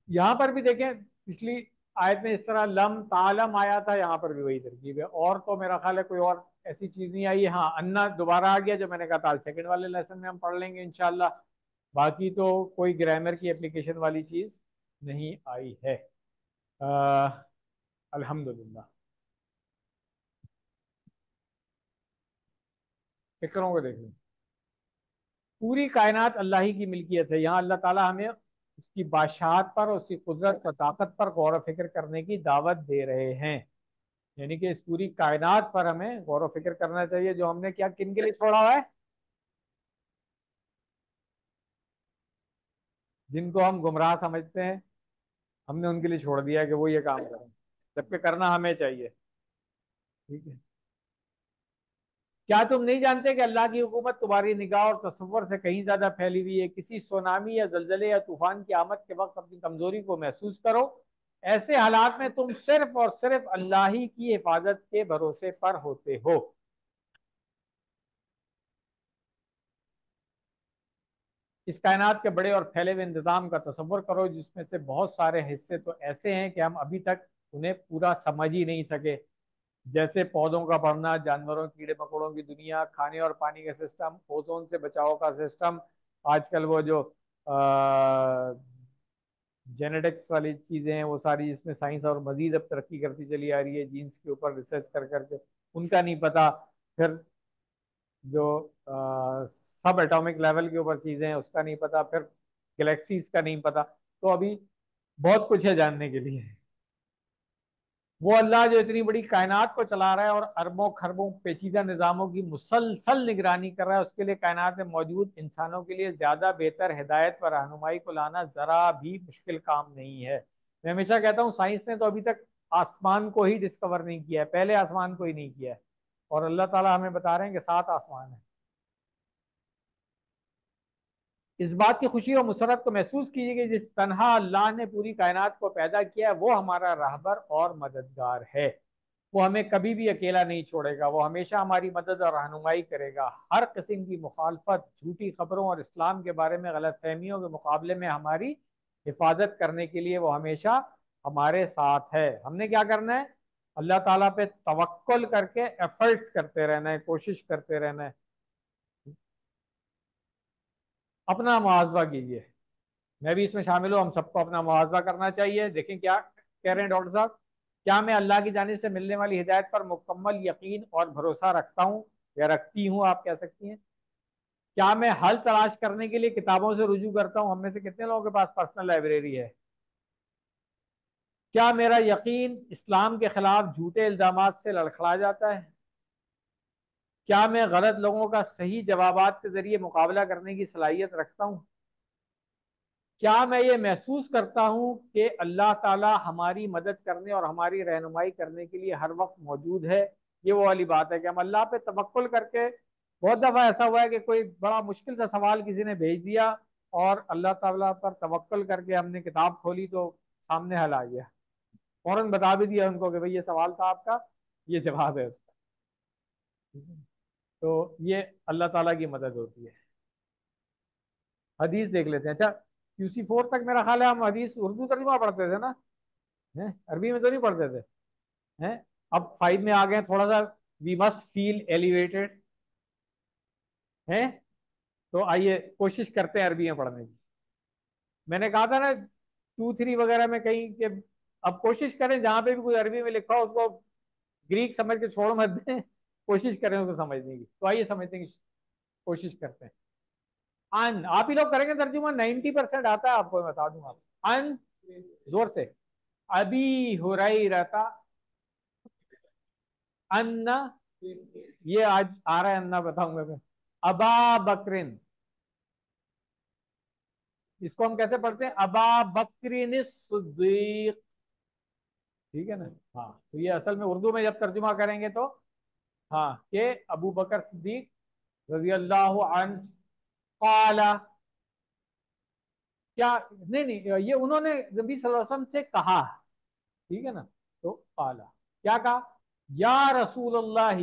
यहां पर भी देखें, पिछली आयत में इस तरह लम तालम आया था, यहाँ पर भी वही तरकीब है। और तो मेरा ख्याल है कोई और ऐसी चीज नहीं आई। हाँ, अन्ना दोबारा आ गया, जो मैंने कहा था सेकंड वाले लेसन में हम पढ़ लेंगे इंशाल्लाह। बाकी तो कोई ग्रामर की एप्लीकेशन वाली चीज नहीं आई है। अल्हम्दुलिल्लाह। फिक्रों को देख लें। पूरी कायनात अल्लाह ही की मिल्कियत है। यहाँ अल्लाह ताला हमें उसकी बादशाहत पर और उसकी कुदरत और ताकत पर गौर व फिक्र करने की दावत दे रहे हैं। यानी कि इस पूरी कायनात पर हमें गौर व फिक्र करना चाहिए, जो हमने क्या किन के लिए छोड़ा हुआ है, जिनको हम गुमराह समझते हैं, हमने उनके लिए छोड़ दिया है कि वो ये काम करें, जबकि करना हमें चाहिए। ठीक है। क्या तुम नहीं जानते कि अल्लाह की हुकूमत तुम्हारी निगाह और तसव्वुर से कहीं ज्यादा फैली हुई है। किसी सुनामी या जलजले या तूफान की आमद के वक्त अपनी कमजोरी को महसूस करो। ऐसे हालात में तुम सिर्फ और सिर्फ अल्लाह ही की हिफाजत के भरोसे पर होते हो। इस कायनात के बड़े और फैले हुए इंतजाम का तसव्वुर करो, जिसमें से बहुत सारे हिस्से तो ऐसे हैं कि हम अभी तक उन्हें पूरा समझ ही नहीं सके। जैसे पौधों का बढ़ना, जानवरों कीड़े मकोड़ों की दुनिया, खाने और पानी का सिस्टम, ओजोन से बचाव का सिस्टम, आजकल वो जो जेनेटिक्स वाली चीजें हैं वो सारी, जिसमें साइंस और मजीद अब तरक्की करती चली आ रही है जीन्स के ऊपर रिसर्च कर करके, उनका नहीं पता। फिर जो सब एटॉमिक लेवल के ऊपर चीजें हैं उसका नहीं पता, फिर गैलेक्सीज का नहीं पता। तो अभी बहुत कुछ है जानने के लिए। वो अल्लाह जो इतनी बड़ी कायनात को चला रहा है और अरबों खरबों पेचीदा निज़ामों की मुसलसल निगरानी कर रहा है, उसके लिए कायनात में मौजूद इंसानों के लिए ज्यादा बेहतर हिदायत व रहनुमाई को लाना जरा भी मुश्किल काम नहीं है। मैं हमेशा कहता हूँ, साइंस ने तो अभी तक आसमान को ही डिस्कवर नहीं किया है, पहले आसमान को ही नहीं किया है। और अल्लाह ताला हमें बता रहे हैं कि 7 आसमान है। इस बात की खुशी और मुसरत को महसूस कीजिए कि जिस तनहा अल्लाह ने पूरी कायनात को पैदा किया है, वो हमारा रहबर और मददगार है। वो हमें कभी भी अकेला नहीं छोड़ेगा, वो हमेशा हमारी मदद और रहनुमाई करेगा। हर किस्म की मुखालफत, झूठी खबरों और इस्लाम के बारे में गलत फहमियों के मुकाबले में हमारी हिफाजत करने के लिए वो हमेशा हमारे साथ है। हमने क्या करना है, अल्लाह ताला पे तवक्कुल करके एफर्ट्स करते रहना है, कोशिश करते रहना है। अपना मुआवजा कीजिए। मैं भी इसमें शामिल हूँ, हम सबको अपना मुआवजा करना चाहिए। देखें क्या कह रहे हैं डॉक्टर साहब। क्या मैं अल्लाह की जानिब से मिलने वाली हिदायत पर मुकम्मल यकीन और भरोसा रखता हूँ या रखती हूँ, आप कह सकती हैं। क्या मैं हल तलाश करने के लिए किताबों से रुजू करता हूँ। हम में से कितने लोगों के पास पर्सनल लाइब्रेरी है। क्या मेरा यकीन इस्लाम के खिलाफ झूठे इल्जाम से लड़खड़ा जाता है। क्या मैं गलत लोगों का सही जवाबात के जरिए मुकाबला करने की सलाहियत रखता हूँ। क्या मैं ये महसूस करता हूँ कि अल्लाह ताला हमारी मदद करने और हमारी रहनुमाई करने के लिए हर वक्त मौजूद है। ये वो वाली बात है कि हम अल्लाह पे तवक्कुल करके, बहुत दफ़ा ऐसा हुआ है कि कोई बड़ा मुश्किल सा सवाल किसी ने भेज दिया और अल्लाह ताला पर तवक्कुल करके हमने किताब खोली तो सामने हल आ गया। फौरन बता भी दिया उनको कि भाई ये सवाल था आपका, ये जवाब है उसका। तो ये अल्लाह ताला की मदद होती है। हदीस देख लेते हैं। अच्छा, QC4 तक मेरा ख्याल है हम हदीस उर्दू तर्जुमा पढ़ते थे ना, है अरबी में तो नहीं पढ़ते थे। हैं, अब 5 में आ गए, थोड़ा सा वी मस्ट फील एलिवेटेड है। तो आइए कोशिश करते हैं अरबी में पढ़ने की। मैंने कहा था ना 2 3 वगैरह में कहीं कि अब कोशिश करें जहां पे भी कोई अरबी में लिखा हो उसको ग्रीक समझ के छोड़ मत दें, कोशिश करें उसको समझने की। तो आइए समझने की कोशिश करते हैं। अन, आप ही लोग करेंगे तर्जुमा, 90% आता है आपको, मैं बता दूंगा। अन, जोर से। अभी हुरई रहता, अन्ना, ये आज आ रहा है अन्ना, बताऊंगा मैं। अबा बकरिन, इसको हम कैसे पढ़ते हैं, अबा बकरिन सिद्दीक। ठीक है ना। हाँ, तो ये असल में उर्दू में जब तर्जुमा करेंगे तो, हाँ, के अबू बकर सिद्दीक रजी अल्लाह अन काला। क्या, नहीं नहीं, ये उन्होंने नबी सल्लल्लाहु अलैहि वसल्लम से कहा। ठीक है ना। तो काला क्या कहा, या रसूल अल्लाह,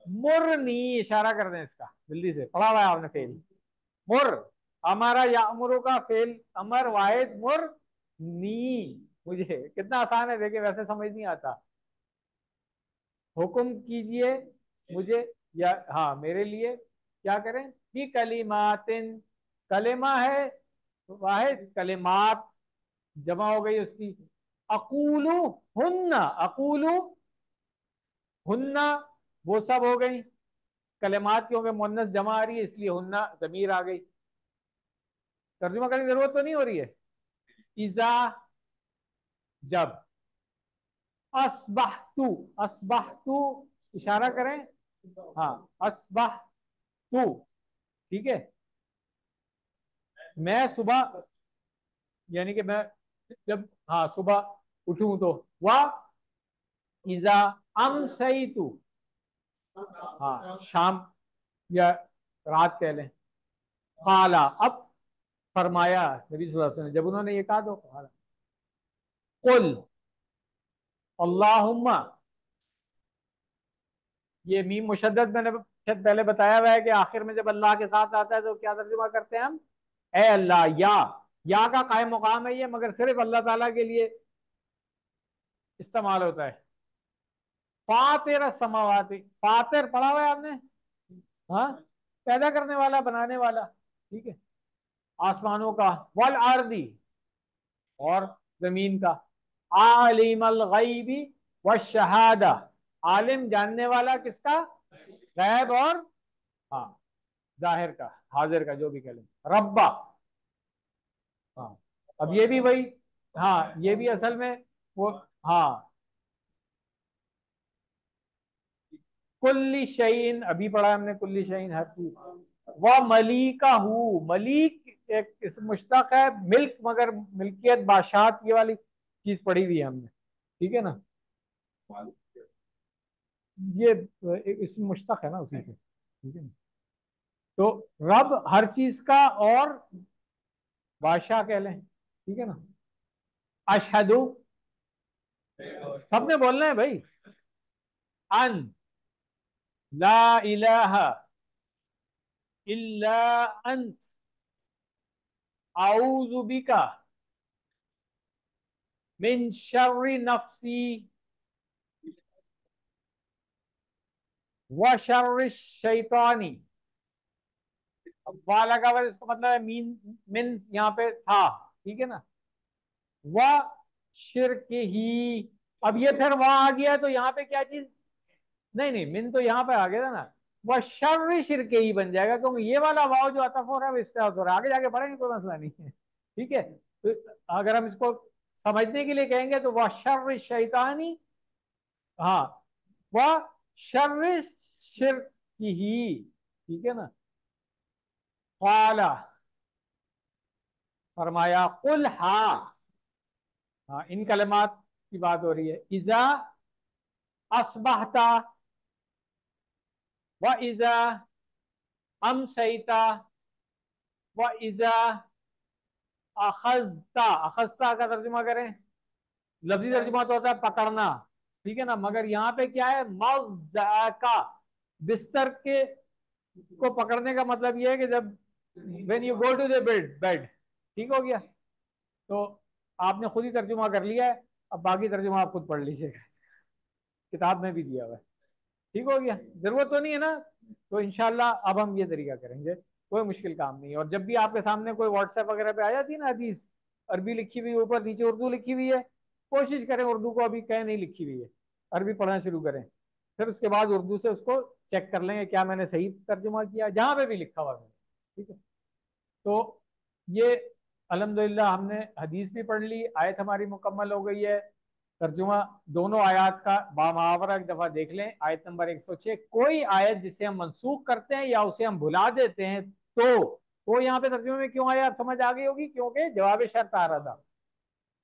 मुरनी, इशारा कर दें इसका, जल्दी से पढ़ा हुआ है आपने फेल। मुर, हमारा यामुरु का फेल अमर वाहिद मुर नी। मुझे कितना आसान है देखिए, वैसे समझ नहीं आता। हुक्म कीजिए मुझे, या हाँ मेरे लिए क्या करें, भी कलिमातिन, कलेमा है वाहिद, कलिमात जमा हो गई उसकी। अकूलू हुन्ना, अकूलू हुन्ना वो सब हो गई। कलेमात क्योंकि मुन्नस जमा आ रही है इसलिए हुन्ना जमीर आ गई। तर्जुमा करने की जरूरत तो नहीं हो रही है। इजा, जब। अस्बहतु, अस्बहतु इशारा करें, हाँ अस्बहतु, ठीक है। मैं सुबह, यानी कि मैं जब, हाँ सुबह उठूं तो, वाह इजा अम सही तू, हाँ शाम या रात कह लें। काला, अब फरमाया नबी सल्लल्लाहु अलैहि वसल्लम ने, जब उन्होंने ये कहा तो कुल अल्लाहुम्मा, ये मीम मुशद्दद मैंने शायद पहले बताया हुआ है कि आखिर में जब अल्लाह के साथ आता है तो क्या तर्जुमा करते हैं हम, ए अल्लाह। या का कायम मुकाम है ये, मगर सिर्फ अल्लाह ताला के लिए इस्तेमाल होता है। फातिर समावाती, फातिर पढ़ा हुआ है आपने, हाँ पैदा करने वाला, बनाने वाला, ठीक है, आसमानों का, वल आर्दी और जमीन का। आलिमल गैबी व शहादा, आलिम जानने वाला किसका, गैब और हाँ जाहिर का, हाजिर का, जो भी कह लें। रब्बा, हाँ अब ये भी वही, हाँ ये भी असल में वो, हाँ कुल्ली शईन अभी पढ़ा हमने, कुल्ली शईन हर चीज। व मलीका हु, मलीक एक इसम मुश्तक है, मिल्क, मगर मिल्कियत बादशाहत ये वाली चीज पढ़ी हुई है हमने, ठीक है ना। ये इसम मुश्तक है ना उसी से, ठीक है ना। तो रब हर चीज का और बादशाह कह लें, ठीक है ना। अशहदु, सबने बोलना है भाई, अन ला इलाहा इल्ला अंत आऊज़ु बिका मिन शर्रि नफ्सी व शर्रि शैतानी। अब वाह लगा हुआ है, इसका मतलब है मीन, मिन यहाँ पे था, ठीक है ना। व शिरक ही, अब ये फिर वहां आ गया तो यहाँ पे क्या चीज, नहीं नहीं मिन तो यहाँ पे आ गया था ना, वह शर्र शिरक ही बन जाएगा, क्योंकि ये वाला वाव जो आता हो रहा है वो इसका हो रहा है, आगे जाके पढ़ेंगे कोई मसला नहीं है, ठीक है। तो अगर हम इसको समझने के लिए कहेंगे तो वह शर्र शैतानी, हाँ वह शर्र शिरक ही, ठीक है ना। काला, फरमाया, कुल हाँ, हाँ इन कलमात की बात हो रही है। इजा असबहता व इजा अमसैता व इजा अखजता, अखजता का तर्जुमा करें, लफ्जी तर्जुमा तो होता है पकड़ना, ठीक है ना, मगर यहाँ पे क्या है, मज़का, बिस्तर के को पकड़ने का मतलब ये है कि जब when you go to the bed, bed, ठीक हो गया। तो आपने खुद ही तर्जुमा कर लिया है, अब बाकी तर्जुमा आप खुद पढ़ लीजिएगा, किताब में भी दिया हुआ है, ठीक हो गया। जरूरत तो नहीं है ना, तो इंशाल्लाह अब हम ये तरीका करेंगे, कोई मुश्किल काम नहीं है। और जब भी आपके सामने कोई व्हाट्सएप वगैरह पे आ जाती है ना हदीस, अरबी लिखी हुई ऊपर नीचे उर्दू लिखी हुई है, कोशिश करें उर्दू को अभी कहीं नहीं लिखी हुई है, अरबी पढ़ना शुरू करें, फिर उसके बाद उर्दू से उसको चेक कर लेंगे क्या मैंने सही तर्जुमा किया, जहां पे भी लिखा हुआ है, ठीक है। तो ये अल्हम्दुलिल्लाह हमने हदीस भी पढ़ ली, आयत हमारी मुकम्मल हो गई है। तर्जुमा दोनों आयत का बामुहावरा एक दफा देख लें। आयत नंबर 106, कोई आयत जिसे हम मनसूख करते हैं या उसे हम भुला देते हैं तो यहाँ पे तर्जुमे में क्यों आया, आप समझ आ गई होगी, क्योंकि जवाब शर्त आ रहा था,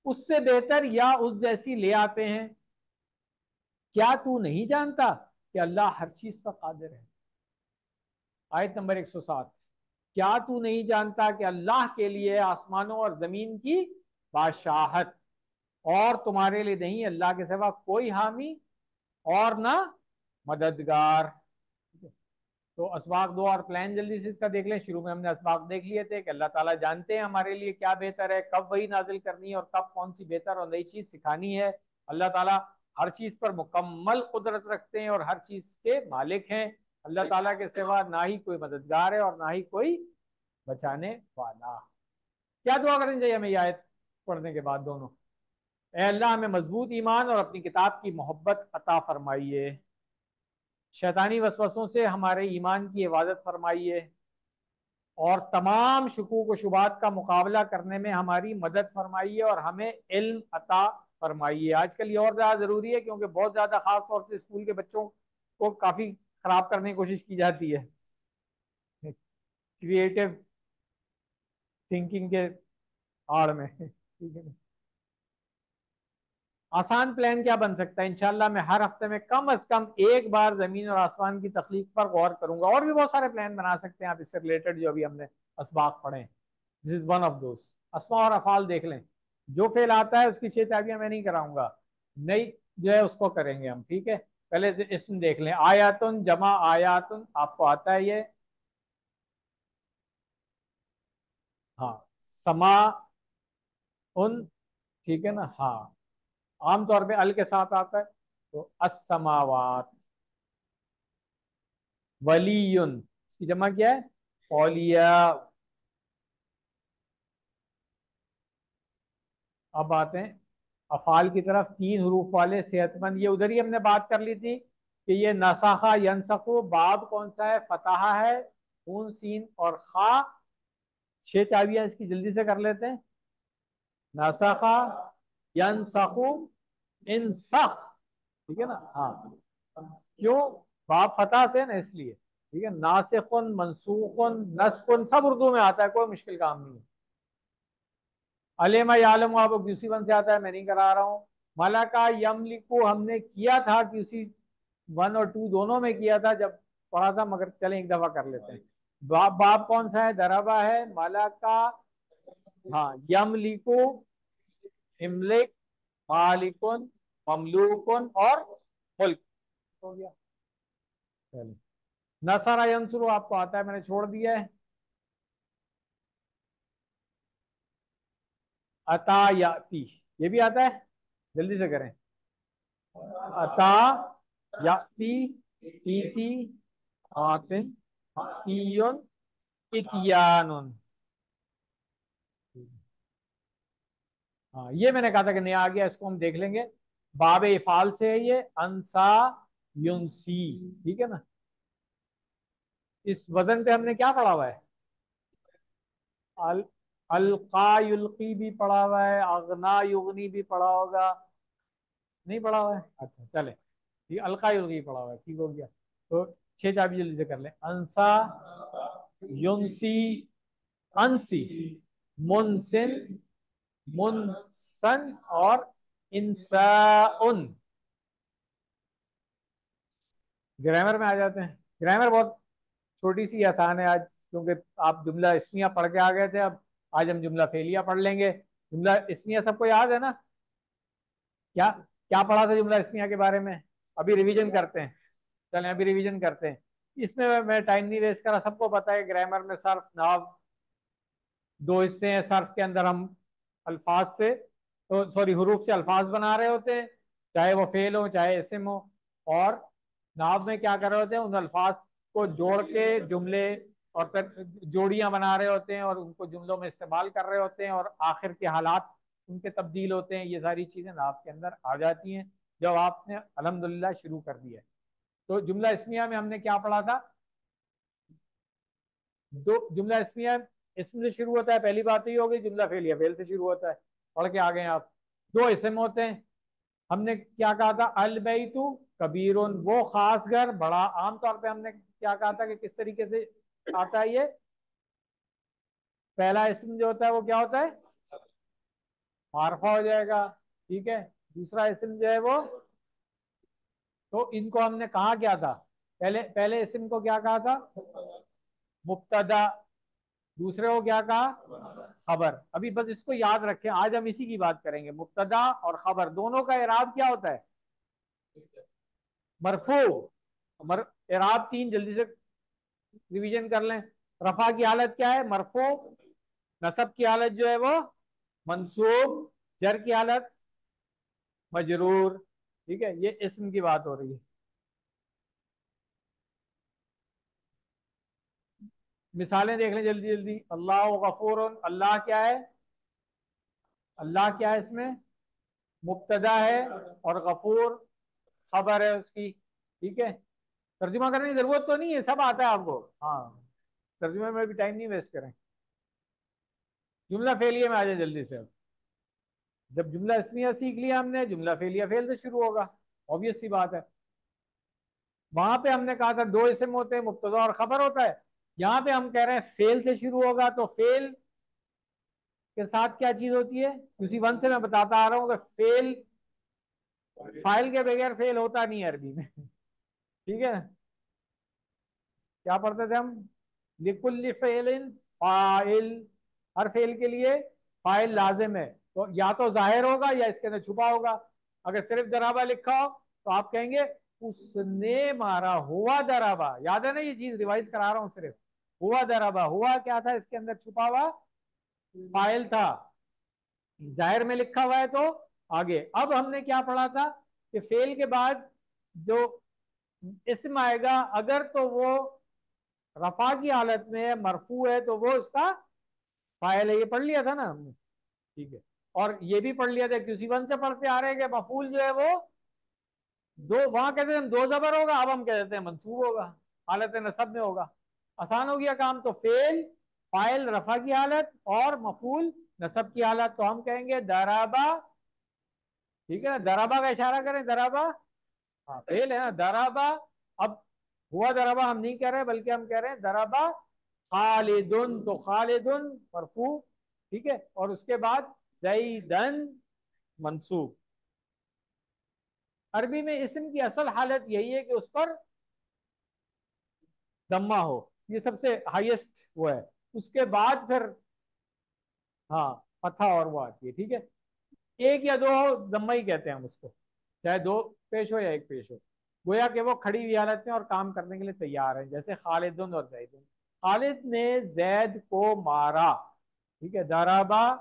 उससे बेहतर या उस जैसी ले आते हैं। क्या तू नहीं जानता कि अल्लाह हर चीज पर कादिर है। आयत नंबर 107, क्या तू नहीं जानता कि अल्लाह के लिए आसमानों और जमीन की बादशाहत, और तुम्हारे लिए नहीं अल्लाह के सिवा कोई हामी और ना मददगार। तो असबाक दो और प्लान जल्दी से इसका देख लें। शुरू में हमने असबाक देख लिए थे कि अल्लाह ताला जानते हैं हमारे लिए क्या बेहतर है, कब वही नाजिल करनी है और कब कौन सी बेहतर और नई चीज सिखानी है। अल्लाह ताला हर चीज पर मुकम्मल कुदरत रखते हैं और हर चीज के मालिक हैं। अल्लाह ताला के सिवा ना ही कोई मददगार है और ना ही कोई बचाने वाला। क्या दुआ करनी चाहिए हमें ये आयत पढ़ने के बाद दोनों? ए अल्लाह, हमें मजबूत ईमान और अपनी किताब की मोहब्बत अता फरमाइए, शैतानी वसवसों से हमारे ईमान की हिफाजत फरमाइए और तमाम शकूक व शुबात का मुकाबला करने में हमारी मदद फरमाइए और हमें इल्म अता फरमाइए। आजकल ये और ज़्यादा ज़रूरी है क्योंकि बहुत ज़्यादा ख़ास तौर से स्कूल के बच्चों को काफ़ी ख़राब करने की कोशिश की जाती है क्रिएटिव थिंकिंग के आड़ में। ठीक है। आसान प्लान क्या बन सकता है? इंशाल्लाह मैं हर हफ्ते में कम से कम एक बार जमीन और आसमान की तख्लीक पर गौर करूंगा। और भी बहुत सारे प्लान बना सकते हैं आप इससे रिलेटेड जो अभी हमने असबाक पढ़े। This is one of those. अस्मा और अफाल देख लें, जो फेल आता है उसकी 6 चाबियां मैं नहीं कराऊंगा, नई जो है उसको करेंगे हम। ठीक है, पहले इसमें देख लें। आयातुन जमा आयातुन, आपको आता है ये? हाँ। समा उन, ठीक है ना? हाँ, आमतौर पे अल के साथ आता है। तो अस्समावात। वलीयुन, इसकी जमा क्या है? औलिया। अब आते हैं अफाल की तरफ। 3 हरूफ वाले सेहतमंद, ये उधर ही हमने बात कर ली थी कि ये नसाखा यनसखु, बाब कौन सा है? फतहा है, खून सीन और खा। 6 चाबियां इसकी जल्दी से कर लेते हैं। नसाखा यनसखु इंसख, ठीक है ना? हाँ, क्यों? बाप फतह से ना, इसलिए। ठीक है, नासिखुन मनसूखुन नस्खुन सब उर्दू में आता है, कोई मुश्किल काम नहीं है। अलेमा यालम आप QC1 से आता है, मैं नहीं करा रहा हूँ। मलका यमलिकु हमने किया था, QC1 और 2 दोनों में किया था जब पढ़ा था, मगर चलें एक दफा कर लेते हैं। बाप कौन सा है? दरबा है। मलका, हाँ, यमलिकु, इमलिक, मालिकुन, ममलूकुन और मुल्क। हो गया। चलिए, नसरा यंसुरु आपको आता है, मैंने छोड़ दिया है। अता याती, ये भी आता है, जल्दी से करें। अता याती, इती, आतिन, तीयुन, इतियानुन। हाँ, ये मैंने कहा था कि नया आ गया, इसको हम देख लेंगे। बाब इफाल से है ये, अंसा युनसी। ठीक है ना? इस वजन पे हमने क्या पढ़ा हुआ है? अल अलका युल्की भी पढ़ा हुआ है, अगना युगनी भी पढ़ा होगा। नहीं पढ़ा हुआ है? अच्छा, चले ठीक, अलका युल्की पढ़ा हुआ है, ठीक हो गया। तो 6 चाबी जल्दी से कर ले। अंसा, युनसी, अंसी, मुनसिन, मुनसन और इंसाउन। ग्रामर में आ जाते हैं। ग्रामर बहुत छोटी सी आसान है आज, क्योंकि आप जुमला इसमिया पढ़ के आ गए थे। अब आज हम जुमला फेलिया पढ़ लेंगे। जुमला इसमिया सबको याद है ना? क्या क्या पढ़ा था जुमला इसमिया के बारे में? अभी रिवीजन करते हैं। चलें अभी रिवीजन करते हैं। इसमें मैं टाइम नहीं वेस्ट करा, सबको पता है ग्रामर में सर्फ नाव 2 हिस्से हैं। सर्फ के अंदर हम अल्फाज से, तो सॉरी, हरूफ से अल्फाज बना रहे होते हैं, चाहे वो फेल हो चाहे इसम हो। और नाव में क्या कर रहे होते हैं? उन अल्फाज को जोड़ के जुमले और फिर जोड़ियां बना रहे होते हैं और उनको जुमलों में इस्तेमाल कर रहे होते हैं और आखिर के हालात उनके तब्दील होते हैं। ये सारी चीजें नाव के अंदर आ जाती हैं जब आपने अल्हम्दुलिल्लाह शुरू कर दिया है। तो जुमला इसमिया में हमने क्या पढ़ा था? दो जुमला इसमिया इसम से शुरू होता है, पहली बात तो ये हो गई। जुमला फेलिया फेल से शुरू होता है, पढ़ के आ गए आप। 2 इसम होते हैं। हमने क्या कहा था? अल बैतु कबीरुन, वो खास घर बड़ा। आमतौर पे हमने क्या कहा था कि किस तरीके से आता है ये? पहला इसम जो होता है वो क्या होता है? मारफा हो जाएगा। ठीक है, दूसरा इसम जो है वो, तो इनको हमने कहा क्या था? पहले पहले इसम को क्या कहा था? मुब्तदा। दूसरे को क्या कहा? खबर। अभी बस इसको याद रखें, आज हम इसी की बात करेंगे। मुब्तदा और खबर दोनों का इराब क्या होता है? मरफू। मर इराब तीन जल्दी से रिवीजन कर लें। रफा की हालत क्या है? मरफू। नसब की हालत जो है वो मंसूब। जर की हालत मजरूर। ठीक है, ये इस्म की बात हो रही है। मिसालें देख लें जल्दी जल्दी। अल्लाह गफूर, अल्लाह क्या है? अल्लाह क्या है इसमें? मुब्तदा है, और गफूर खबर है उसकी। ठीक है, तर्जुमा करने की जरूरत तो नहीं है, सब आता है आपको। हाँ, तर्जुमे में भी टाइम नहीं वेस्ट करें। जुमला फेलिए में आ जाए जल्दी से। अब जब जुमला इसमिया सीख लिया हमने, जुमला फेलिया फेल से शुरू होगा। ऑब्वियस सी बात है। वहां पे हमने कहा था दो इसम होते हैं, मुब्तदा और खबर होता है। यहाँ पे हम कह रहे हैं फेल से शुरू होगा, तो फेल के साथ क्या चीज होती है? उसी वन से मैं बताता आ रहा हूँ कि फेल, फाइल के बगैर फेल होता नहीं है अरबी में। ठीक है, क्या पढ़ते थे हम? लिकुल्ली फेलिन फाइल। हर फेल के लिए फाइल लाजिम है, तो या तो जाहिर होगा या इसके अंदर छुपा होगा। अगर सिर्फ दराबा लिखा हो तो आप कहेंगे उसने मारा, हुआ दराबा। याद है ना, ये चीज रिवाइज करा रहा हूं सिर्फ। हुआ दराबा, हुआ क्या था? इसके अंदर छुपा हुआ फाइल था। जाहिर में लिखा हुआ है तो आगे। अब हमने क्या पढ़ा था कि फेल के बाद जो इसम आएगा, अगर तो वो रफा की हालत में है, मरफू है, तो वो उसका फाइल है। ये पढ़ लिया था ना हमने। ठीक है, और ये भी पढ़ लिया था कि उसी वन से पढ़ते आ रहे हैं कि मफूल जो है वो दो, वहां कहते थे हम दो जबर होगा, अब हम कह देते हैं मंसूब होगा, हालत नसब में होगा। आसान हो गया काम। तो फेल फाइल रफा की हालत और मफूल नसब की हालत, तो हम कहेंगे दराबा। ठीक है ना, दराबा का इशारा करें, दराबा। हाँ, फेल है ना, दराबा। अब हुआ दराबा हम नहीं कह रहे, बल्कि हम कह रहे हैं दराबा खालिदुन, तो खालिदुन मरफू। ठीक है, और उसके बाद जैदन मंसूब। अरबी में इसम की असल हालत यही है कि उस पर दम्मा हो, ये सबसे हाईएस्ट वो है। उसके बाद फिर हाँ फथा और वो आती है। ठीक है, एक या दो हो, दम्मा ही कहते हैं हम उसको, चाहे दो पेश हो या एक पेश हो। गोया कि वो खड़ी हुई हालत में और काम करने के लिए तैयार है, जैसे खालिदुन और जैदुन। खालिद ने जैद को मारा। ठीक है, दराबा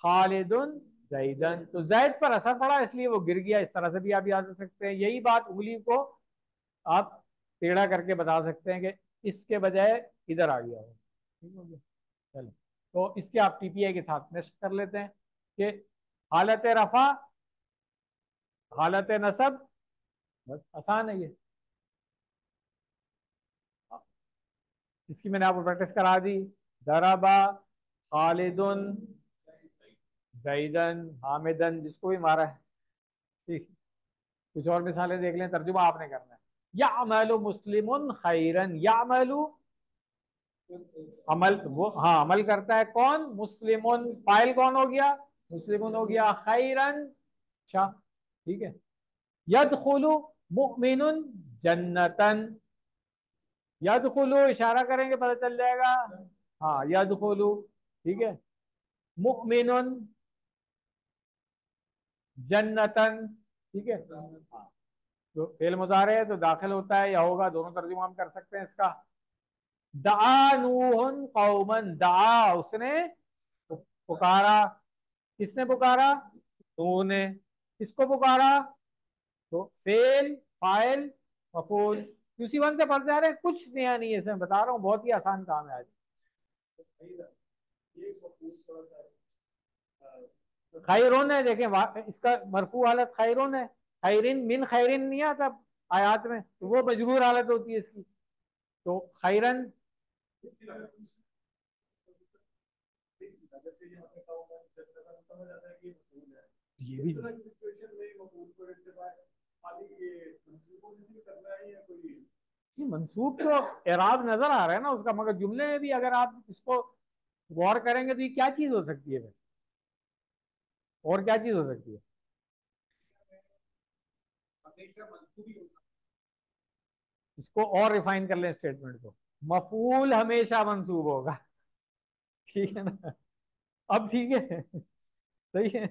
खालिदुन जैदन, तो जैद पर असर पड़ा इसलिए वो गिर गया। इस तरह से भी आप याद रख सकते हैं। यही बात उंगली को आप टेढ़ा करके बता सकते हैं कि इसके बजाय इधर आ गया हो। ठीक हो गया। चलो, तो इसके आप टीपीआई के साथ नेक्स्ट कर लेते हैं कि हालत रफा, हालत नसब। बस आसान है ये। इसकी मैंने आपको प्रैक्टिस करा दी। दराबा खालिदुन जैदन हामिदन, जिसको भी मारा है। ठीक, कुछ और मिसालें देख लें, तर्जुमा आपने करना है। यामलु मुस्लिमुन खैरन, यामलु अमल, वो हाँ अमल करता है कौन? मुस्लिमुन, फाइल कौन हो गया? मुस्लिमुन हो गया। खैरन, अच्छा ठीक है। यदखुलु मुमिनुन जन्नतन, यदखुलु इशारा करेंगे पता चल जाएगा। हाँ, यदखुलु। ठीक है, मुमिनुन जन्नतन। ठीक है, हाँ, तो फेल मुजारे है तो दाखिल होता है या होगा, दोनों तर्जुमा हम कर सकते हैं इसका। दआ नूहन कौमन, दआ उसने पुकारा। किसने पुकारा? नूह ने। किसको पुकारा? तो फेल फाइल मफूल। उसी वन से पढ़ते आ रहे हैं, कुछ नया नहीं है इसमें, बता रहा हूँ, बहुत ही आसान काम है आज। खैरून है, देखें इसका मरफू हालत खैरून है। खैरिन मिन खैरिन नहीं आता आयात में, तो वो मजरूर हालत होती है इसकी। तो खैरन, ये भी ये मंसूब तो एराब नजर आ रहा है ना उसका, मगर जुमले में भी अगर आप इसको गौर करेंगे तो ये क्या चीज हो सकती है फिर? और क्या चीज हो सकती है? इसको और रिफाइन कर लें स्टेटमेंट को। मफूल हमेशा मंसूब होगा। ठीक है ना? अब ठीक है। सही है।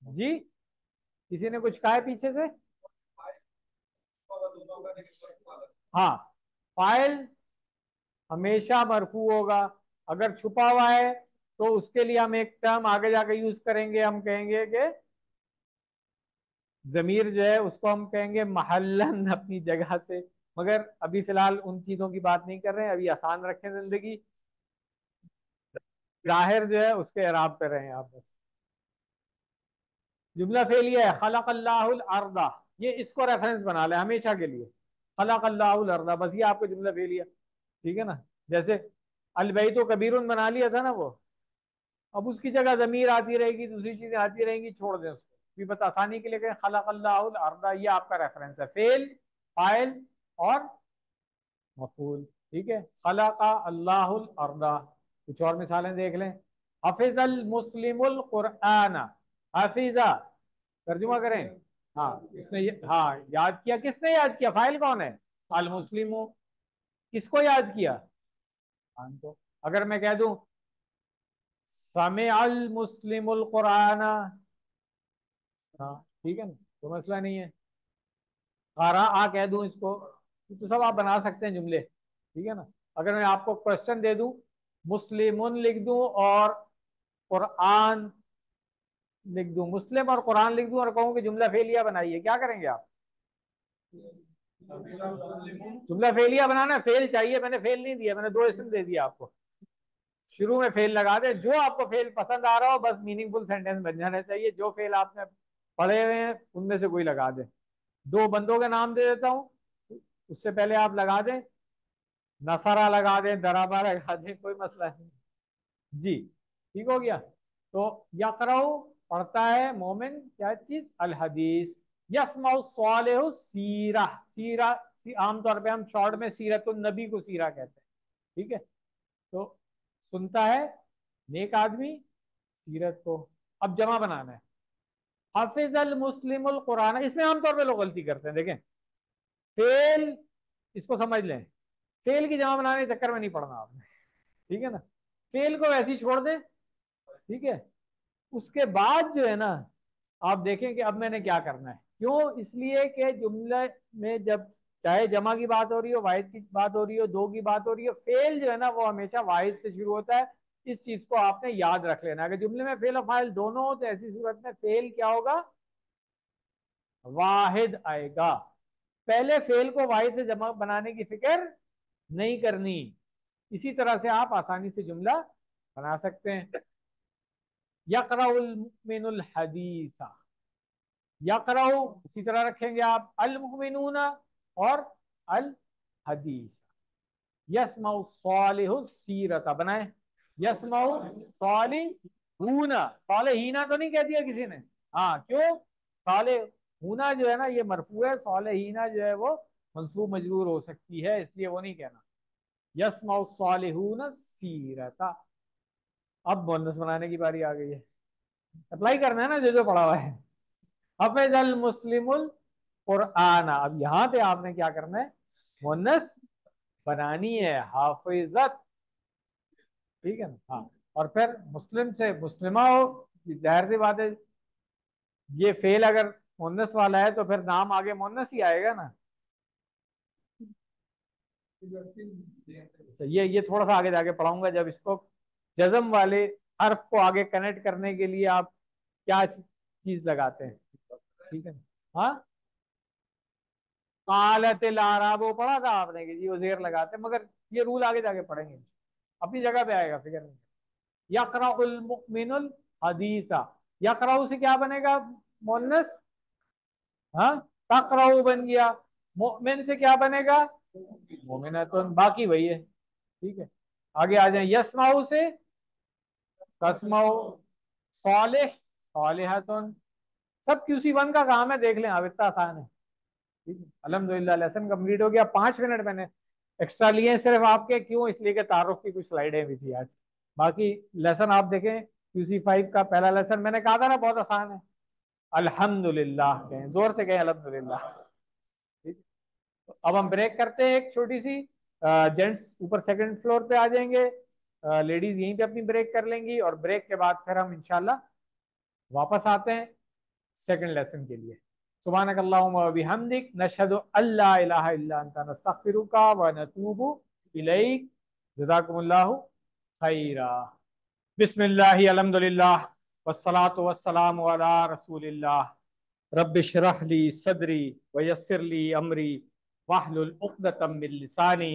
जी, किसी ने कुछ कहा है पीछे से? हाँ, फाइल हमेशा मरफू होगा। अगर छुपा हुआ है तो उसके लिए हम एक टर्म आगे जाके यूज करेंगे, हम कहेंगे कि जमीर जो है उसको हम कहेंगे महल्लन, अपनी जगह से। मगर अभी फिलहाल उन चीजों की बात नहीं कर रहे हैं, अभी आसान रखें जिंदगी, जाहिर जो है उसके एराब पे रहे आप बस। जुमला फेलिया है खलक़ल्लाहुल अर्दा, ये इसको रेफरेंस बना ले हमेशा के लिए, खलक़ल्लाहुल अर्दा, बस ये आपको जुमला फेलिया। ठीक है ना, जैसे अलबैतु कबीरुन बना लिया था ना वो, अब उसकी जगह जमीर आती रहेगी, दूसरी चीजें आती रहेंगी, छोड़ दें उसको, भी बस आसानी के लिए कहें खलक़ल्लाहुल अर्दा, ये आपका रेफरेंस है, फेल, फाइल और मफूल। ठीक है, खलक़ा अल्लाहुल अर्दा। कुछ और मिसालें देख लें। हफिज़ल मुस्लिमुल कुरआन, हफिजा तर्जुमा करें। हाँ, हाँ याद किया, किसने याद किया, फाइल कौन है, अल मुस्लिमु, किसको याद किया, कुरान को। अगर मैं कह दूं समे अल मुस्लिमुल कुरान, हाँ ठीक है ना, तो मसला नहीं है। कारा आ कह दूं इसको, तो सब आप बना सकते हैं जुमले। ठीक है ना, अगर मैं आपको क्वेश्चन दे दूं, मुस्लिमुन लिख दूं और कुरान लिख दूं, मुस्लिम और कुरान लिख दूं और कहूं कि जुमला फेलिया बनाइए, क्या करेंगे आप। जुमला फेलिया बनाना, फेल चाहिए, मैंने फेल नहीं दिया, मैंने दो इसम दे दिया आपको। शुरू में फेल लगा दे, जो आपको फेल पसंद आ रहा हो, बस मीनिंगफुल सेंटेंस बन जाना चाहिए, जो फेल आपने पढ़े हुए हैं उनमें से कोई लगा दे। दो बंदों के नाम दे देता हूं, उससे पहले आप लगा दें, नसरा लगा दें, दराबा लगा दें, कोई मसला नहीं। जी, ठीक हो गया। तो यकराउ पढ़ता है मोमिन क्या चीज, अल हदीस। यसमाउ सालेहु सीरा, सीरा आमतौर पे हम शॉर्ट में सीरतुन नबी को सीरा कहते हैं। ठीक है, तो सुनता है नेक आदमी सीरत को। अब जमा बनाना है, हाफिज अल मुस्लिमुल कुरान, इसमें आमतौर पे लोग गलती करते हैं, देखें, फेल, इसको समझ लें, फेल की जमा बनाने के चक्कर में नहीं पड़ना आपने। ठीक है ना, फेल को वैसे ही छोड़ दें। ठीक है, उसके बाद जो है ना, आप देखें कि अब मैंने क्या करना है, क्यों, इसलिए कि जुमले में जब चाहे जमा की बात हो रही हो, वाहिद की बात हो रही हो, दो की बात हो रही हो, फेल जो है ना वो हमेशा वाहिद से शुरू होता है। इस चीज को आपने याद रख लेना, अगर जुमले में फेल और फाइल दोनों हो तो ऐसी सूरत में फेल क्या होगा, वाहिद आएगा। पहले फेल को वाहिद से जमा बनाने की फिक्र नहीं करनी। इसी तरह से आप आसानी से जुमला बना सकते हैं। यकराउल मुमिनुल हदीसा, यकराउ उसी तरह रखेंगे आप, अल मुमिनूना और अल हदीस। यसमाउ सालिहु सीरता बनाए, यसमाउ सालिहूना, सालिहीना तो नहीं कह दिया किसी ने, हाँ क्यों, सालिहूना जो है ना ये मरफू है, सालिहीना जो है वो मंसूब मजरूर हो सकती है, इसलिए वो नहीं कहना। यसमाउ सालिहूना सीरता। अब बोनस बनाने की बारी आ गई है, अप्लाई करना है ना जो जो पढ़ा हुआ है। हफिज अल मुस्लिमुल कुरआन, अब यहां पे आपने क्या करना है, मुन्नस बनानी है, हाफिजत। ठीक है ना, हाँ, और फिर मुस्लिम से मुस्लिमा हो, जाहिर सी बात है, ये फेल अगर मुन्नस वाला है तो फिर नाम आगे मुन्नस ही आएगा ना। अच्छा, ये थोड़ा सा आगे जाके पढ़ाऊंगा, जब इसको जज्म वाले हर्फ को आगे कनेक्ट करने के लिए आप क्या चीज लगाते हैं। ठीक है ना, हाँ, कालतिल आराब वो पढ़ा था आपने कि जी वो जेर लगाते हैं, मगर ये रूल आगे जाके पढ़ेंगे, अपनी जगह पे आएगा, फिक्र नहीं। यकराउल मुमिनुल हदीसा, यकराउ से क्या बनेगा, मुन्नस, हाँ, तकराउ बन गया। मोमिन से क्या बनेगा, मोमिनतुन, बाकी वही है। ठीक है, आगे आ जाए, यसमाउ से तस्माउ, सालिह सालिहतुन, सब QC1 का काम है, देख लें, अब इतना आसान है। ठीक है, अल्हम्दुलिल्लाह लेसन कंप्लीट हो गया, 5 मिनट मैंने एक्स्ट्रा लिए सिर्फ आपके, क्यों, इसलिए कि तारुफ की कुछ स्लाइडें भी थी आज। बाकी लेसन आप देखें, QC5 का पहला लेसन मैंने कहा था ना बहुत आसान है, अल्हम्दुलिल्लाह कहें, जोर से कहें अल्हम्दुलिल्लाह। ठीक, तो अब हम ब्रेक करते हैं एक छोटी सी, जेंट्स ऊपर सेकंड फ्लोर पे आ जाएंगे, लेडीज यहीं पे अपनी ब्रेक कर लेंगी, और ब्रेक के बाद फिर हम इंशाल्लाह वापस आते हैं सेकंड लेसन के लिए। सुब्हानकल्लाहुम्मा व बिहम्दिक नशहदु अल्ला इलाहा इल्ला अंता नस्तगफिरुका व नतूबु इलैक। जज़ाकुमुल्लाहु खैरा। बिस्मिल्लाहि अल्हम्दुलिल्लाह वस्सलातु वस्सलामु अला रसूलिल्लाह। रब्बि इश्रह ली सदरी व यस्सिर ली अमरी वहलुल उक़दतम मिन लिसानी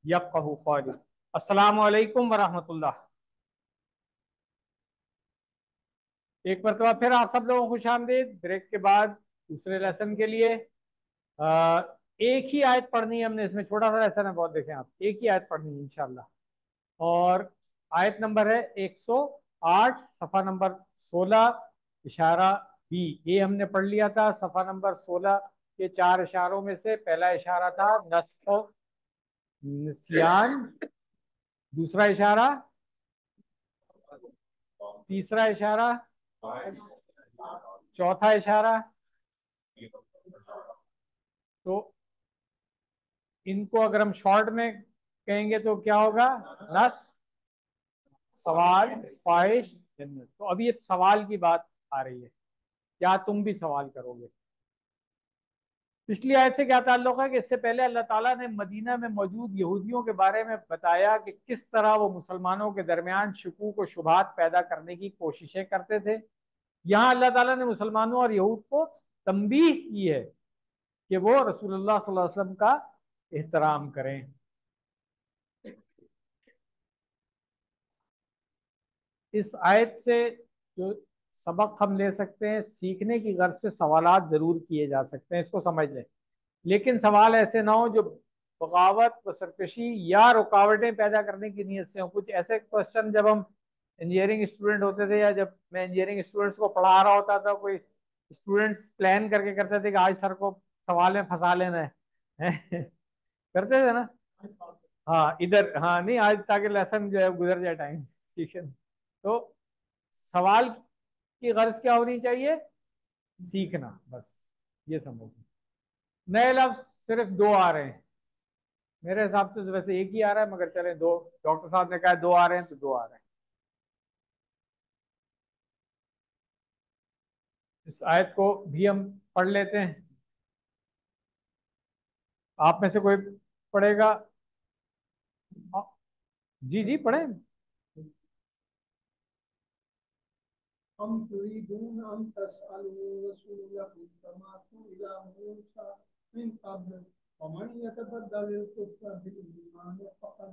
यफ़क़हू क़ौली। अस्सलामु अलैकुम व रहमतुल्लाह। एक मरतबा फिर आप सब लोगों को खुशामदीद। ब्रेक के बाद दूसरे लेसन के लिए एक ही आयत पढ़नी है हमने। इसमें छोटा सा लेसन है बहुत, देखें आप, एक ही आयत पढ़नी है इंशाल्लाह। और आयत नंबर है 108, सफ़ा नंबर 16, इशारा बी। ये हमने पढ़ लिया था। सफ़ा नंबर 16 के 4 इशारों में से पहला इशारा था नस्ख निस्यान, दूसरा इशारा, तीसरा इशारा, चौथा इशारा। तो इनको अगर हम शॉर्ट में कहेंगे तो क्या होगा? नस्ख, सवाल, ख्वाहिश, जन्नत। तो अभी ये सवाल की बात आ रही है, क्या तुम भी सवाल करोगे? पिछली आयत से क्या ताल्लुक है कि इससे पहले अल्लाह ताला ने मदीना में मौजूद यहूदियों के बारे में बताया कि किस तरह वो मुसलमानों के दरमियान शकूक व शुबहात पैदा करने की कोशिशें करते थे। यहाँ अल्लाह ताला ने मुसलमानों और यहूद को तंबीह की है कि वो रसूलुल्लाह सल्लल्लाहु अलैहि वसल्लम का एहतराम करें। इस आयत से जो सबक हम ले सकते हैं, सीखने की गर्ज से सवालात जरूर किए जा सकते हैं, इसको समझ लें। लेकिन सवाल ऐसे ना हो जो बगावत व सरकशी या रुकावटें पैदा करने की नीयत से हो। कुछ ऐसे क्वेश्चन जब हम इंजीनियरिंग स्टूडेंट होते थे, या जब मैं इंजीनियरिंग स्टूडेंट्स को पढ़ा रहा होता था, कोई स्टूडेंट्स प्लान करके करते थे कि आज सर को सवाल में फंसा लेना है करते थे ना? हाँ इधर, हाँ नहीं आज, ताकि लेसन जो है गुजर जाए टाइम। ठीक है। तो सवाल की गर्ज क्या होनी चाहिए? सीखना, बस ये समझ। नए लफ्ज सिर्फ दो आ रहे हैं मेरे हिसाब से। तो वैसे एक ही आ रहा है, मगर चले दो, डॉक्टर साहब ने कहा दो आ रहे हैं तो दो आ रहे हैं। इस आयत को भी हम पढ़ लेते हैं। आप में से कोई पढ़ेगा? जी जी पढ़े। हम तुरीदून अन तसअलू रसूलकुम कमा सुइला मूसा मिन क़ब्ल वमन यतबद्दलिल कुफ्र बिल ईमान फक़द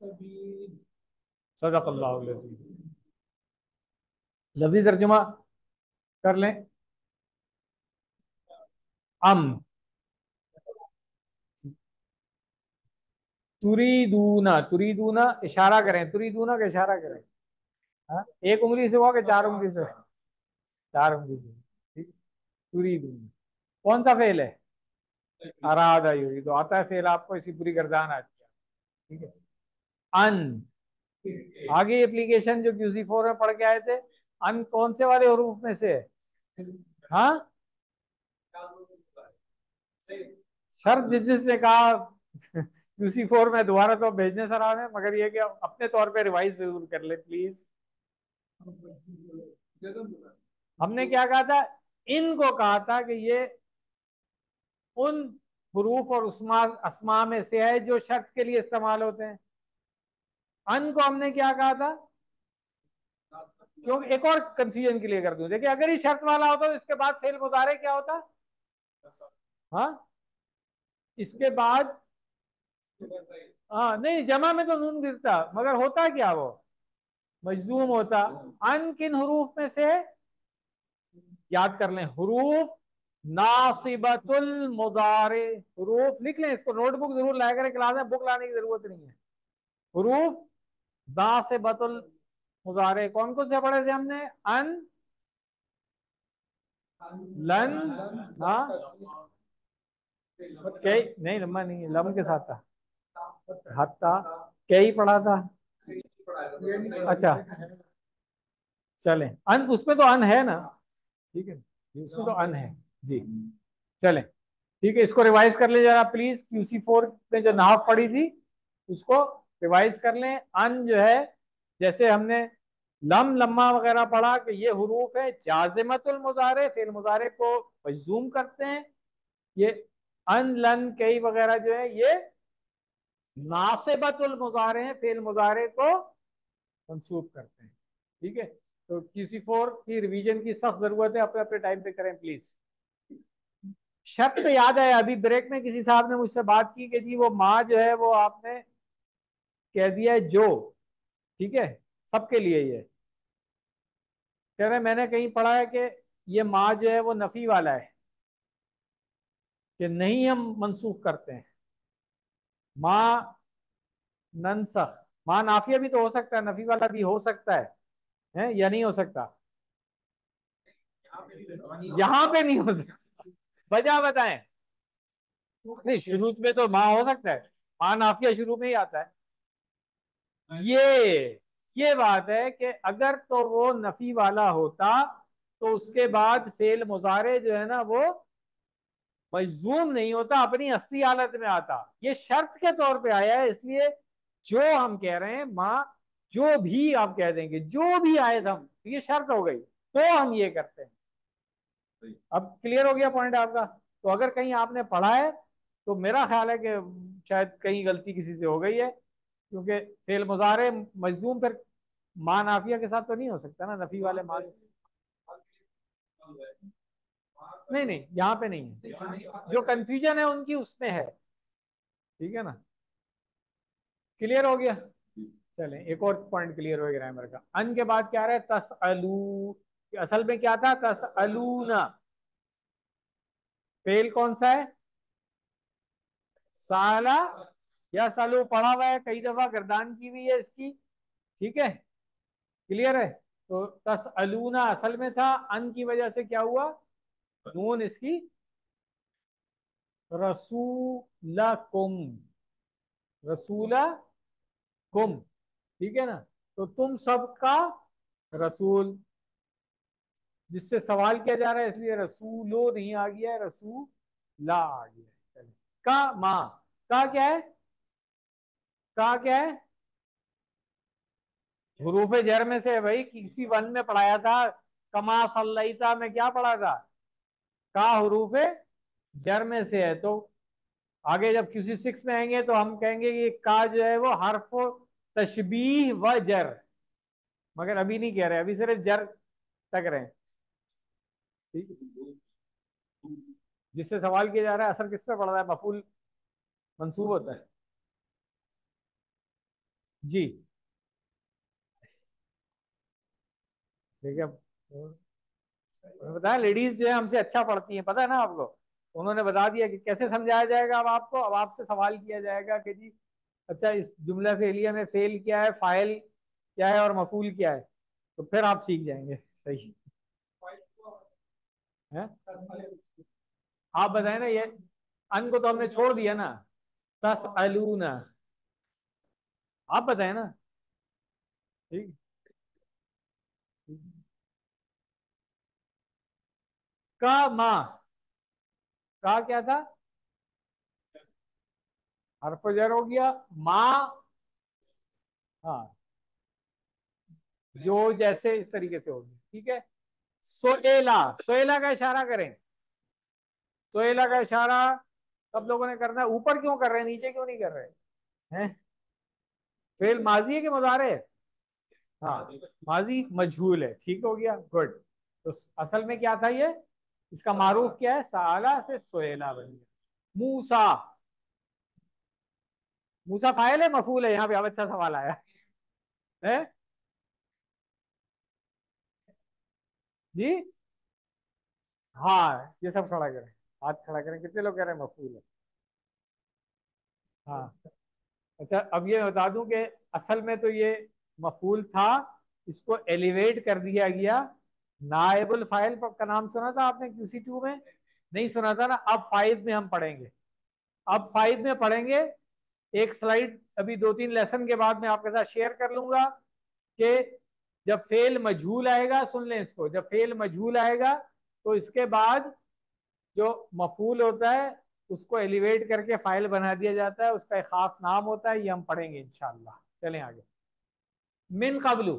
सबील। सदक़ल्लाहुल अज़ीम। लफ्ज़ी तर्जुमा कर लें। अम तुरीदूना, तुरीदूना इशारा करें, तुरीदूना का इशारा करें। हाँ? एक उंगली से हुआ कि चार उंगली से? चार उंगली से। ठीक। तुरीदूना कौन सा फेल है? अरादा यूरी। तो आता है फेल आपको, इसी पूरी गर्दान आती है। ठीक है। अन, आगे एप्लीकेशन जो QC4 में पढ़ के आए थे, अन कौन से वाले हरूफ में से है? हाँ, शर्त जिसने कहा QC4 में दोबारा तो भेजने सर हमें, मगर ये कि अपने तौर पे रिवाइज जरूर कर ले प्लीज। हमने क्या कहा था? इनको कहा था कि ये उन हरूफ और उस्मा अस्मा में से है जो शर्त के लिए इस्तेमाल होते हैं। अन को हमने क्या कहा था? क्योंकि एक और कंफ्यूजन क्लियर कर दूं, देखिए अगर ये शर्त वाला होता तो इसके बाद फेल मुजारे क्या होता? हाँ, इसके बाद, हाँ नहीं जमा में तो नून गिरता, मगर होता क्या वो? मजजूम होता। अन किन हरूफ में से है? याद कर लें, हरूफ नासिबतुल मुदारे। हरूफ लिख लें, इसको नोटबुक जरूर लाया करें क्लास में, बुक लाने की जरूरत नहीं है। हरूफ नासिबतुल मुजारे कौन कौन से पढ़े थे हमने? अन, लन, हाँ, कई नहीं, लम्बा नहीं है, लम के साथ था। हत्ता, कई पढ़ा था। अच्छा चलें, अन उसमें तो अन है ना? ठीक है, उसमें तो अन है जी। चलें ठीक है, इसको रिवाइज कर ले जरा प्लीज। QC4 में जो नाहव पढ़ी थी उसको रिवाइज कर लें। अन जो है, जैसे हमने लम लम्मा वगैरह पढ़ा कि ये हरूफ है जाजिमतुल मुजारे, फिर मुजारे को मजूम करते हैं। ये अन लन कई वगैरह जो है ये नासिबतुल मुजारे हैं, फिर मुजारे को मंसूब करते हैं। ठीक है, तो QC4 की रिवीजन की सख्त जरूरत है, अपने अपने टाइम पे करें प्लीज। शब्द याद है, अभी ब्रेक में किसी साहब ने मुझसे बात की कि जी वो माँ जो है वो आपने कह दिया है जो, ठीक है, सबके लिए ये कह रहे, मैंने कहीं पढ़ा है कि ये माँ जो है वो नफी वाला है, कि नहीं हम मनसूख करते हैं। माँ ननसख, माँ नाफिया भी तो हो सकता है, नफी वाला भी हो सकता है या नहीं हो सकता? यहाँ पे नहीं हो सकता, वजह बताएं। नहीं, शुरू में तो माँ हो सकता है, माँ नाफिया शुरू में ही आता है। ये बात है कि अगर तो वो नफी वाला होता तो उसके बाद फेल मुजारे जो है ना वो मजूम नहीं होता, अपनी असली हालत में आता। ये शर्त के तौर पे आया है, इसलिए जो हम कह रहे हैं माँ जो भी आप कह देंगे, जो भी आए हम, ये शर्त हो गई तो हम ये करते हैं। अब क्लियर हो गया पॉइंट आपका? तो अगर कहीं आपने पढ़ा है तो मेरा ख्याल है कि शायद कहीं गलती किसी से हो गई है, क्योंकि फेल मुजारे मजूम फिर मा नाफिया के साथ तो नहीं हो सकता ना, नफी वाले मान। नहीं नहीं, यहाँ पे नहीं है, जो कंफ्यूजन है उनकी उसमें है। ठीक है ना, क्लियर हो गया? चलें एक और पॉइंट क्लियर हो गया ग्रामर का। अन के बाद क्या आ रहा है? तसअलू, असल में क्या था? तसअलूना। फेल कौन सा है? साला या सालू पढ़ा हुआ है, कई दफा गर्दान की हुई है इसकी। ठीक है, क्लियर है? तो तसअलूना असल में था, अन की वजह से क्या हुआ? नून इसकी रसूलकुम, रसूलकुम, ठीक है ना? तो तुम सबका रसूल, जिससे सवाल किया जा रहा है इसलिए रसूलो नहीं आ गया है, रसूला आ गया है। चलिए, का माँ, का क्या है? का क्या है? हुरूफ जर में से है भाई, किसी वन में पढ़ाया था। कमा सल्लैता में क्या पढ़ा था? का हुरूफ जर में से है। तो आगे जब QC6 में आएंगे तो हम कहेंगे कि का जो है वो हर्फ तशबीह व जर, मगर अभी नहीं कह रहे, अभी सिर्फ जर तक रहे। ठीक है? जिससे सवाल किया जा रहा है असर किस पे पड़ रहा है? मफूल मंसूब होता है। जी, ठीक है। बताया लेडीज जो है हमसे अच्छा पढ़ती हैं, पता है ना आपको। उन्होंने बता दिया कि कैसे समझाया जाएगा अब आपको। अब आपसे सवाल किया जाएगा कि जी अच्छा, इस जुमला फेलिया में फेल क्या है, फाइल क्या है और मफूल क्या है, तो फिर आप सीख जाएंगे। सही है? आप बताए ना, ये अन को तो हमने छोड़ दिया ना, तस अलूना, आप बताए ना। ठीक, का माँ, का क्या था? हर्फ जर हो गया, माँ, हाँ, जो जैसे इस तरीके से होगी। ठीक है, सोएला, सोएला का इशारा करें। सोएला का इशारा सब लोगों ने करना है। ऊपर क्यों कर रहे हैं, नीचे क्यों नहीं कर रहे हैं? फेल माजी है कि मुजारे है? हाँ, माजी मजहूल है। ठीक हो गया, गुड। तो असल में क्या था ये? इसका मारूफ क्या है? साला से सोएला बन गया। मूसा, मूसा फाइल है मफूल है? यहाँ पे अब अच्छा सवाल आया है जी। हाँ, ये सब खड़ा करें, हाथ खड़ा करें। कितने लोग कह रहे हैं मफूल है? हाँ, अच्छा, अब ये बता दूं कि असल में तो ये मफूल था, इसको एलिवेट कर दिया गया। नाइबुल फाइल का नाम सुना था आपने QC2 में? नहीं सुना था ना। अब 5 में हम पढ़ेंगे, अब 5 में पढ़ेंगे। एक स्लाइड अभी 2-3 लेसन के बाद मैं आपके साथ शेयर कर लूंगा कि जब फेल मजहूल आएगा, सुन लें इसको, जब फेल मजहूल आएगा तो इसके बाद जो मफूल होता है उसको एलिवेट करके फाइल बना दिया जाता है, उसका एक खास नाम होता है, ये हम पढ़ेंगे इंशाल्लाह। चलें आगे। मिन कबलू,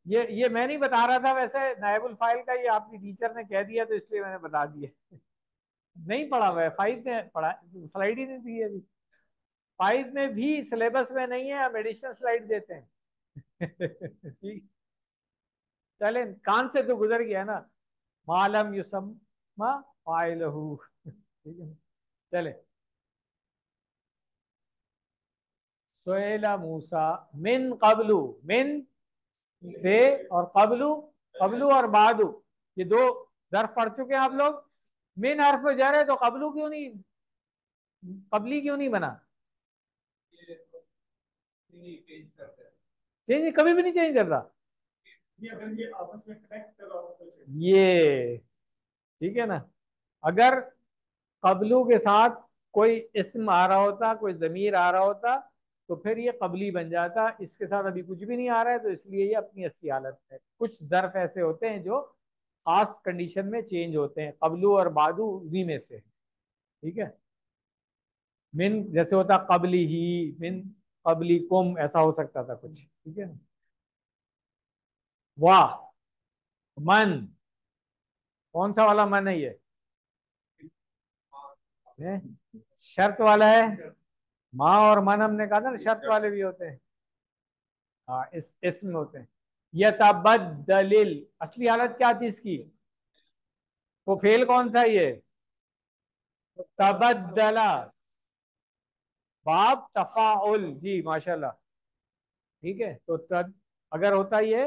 ये मैं नहीं बता रहा था, वैसे नायबुल फाइल का ये आपकी टीचर ने कह दिया तो इसलिए मैंने बता दिया। नहीं पढ़ा हुआ है, 5 में पढ़ा, स्लाइड ही नहीं दी है अभी। 5 में भी सिलेबस में नहीं है, हम एडिशनल स्लाइड देते हैं। ठीक। चले, कान से तो गुजर गया ना, मालम युसम्मा फाइलहू। ठीक है, चले। सोएला मूसा मिन कबलू, मिन से और कबलू, कबलू और बादू, ये दो जर्फ पढ़ चुके हैं आप लोग। मिन हर्फ पे जा रहे तो कबलू क्यों नहीं, कबली क्यों नहीं बना? चेंज कभी भी नहीं चेंज करता ये आपस में कनेक्ट कर रहा होता है। ये ठीक है ना, अगर कबलू के साथ कोई इस्म आ रहा होता, कोई जमीर आ रहा होता, तो फिर ये कबली बन जाता। इसके साथ अभी कुछ भी नहीं आ रहा है, तो इसलिए ये अपनी असली हालत है। कुछ ज़र्फ ऐसे होते हैं जो खास कंडीशन में चेंज होते हैं, कबलू और बादू उन्हीं में से। ठीक है, मिन जैसे होता कबली ही, मिन कबली कुम, ऐसा हो सकता था कुछ। ठीक है, वाह, मन, कौन सा वाला मन है ये? है? शर्त वाला है। माँ और मन हमने कहा था ना, शर्त वाले भी होते हैं। हाँ, इस इसमें होते हैं। यतबद्दलिल, असली हालत क्या थी इसकी? वो फेल कौन सा है ये? तबद्दला, बाब तफाउल, जी माशाल्लाह। ठीक है, तो अगर होता ये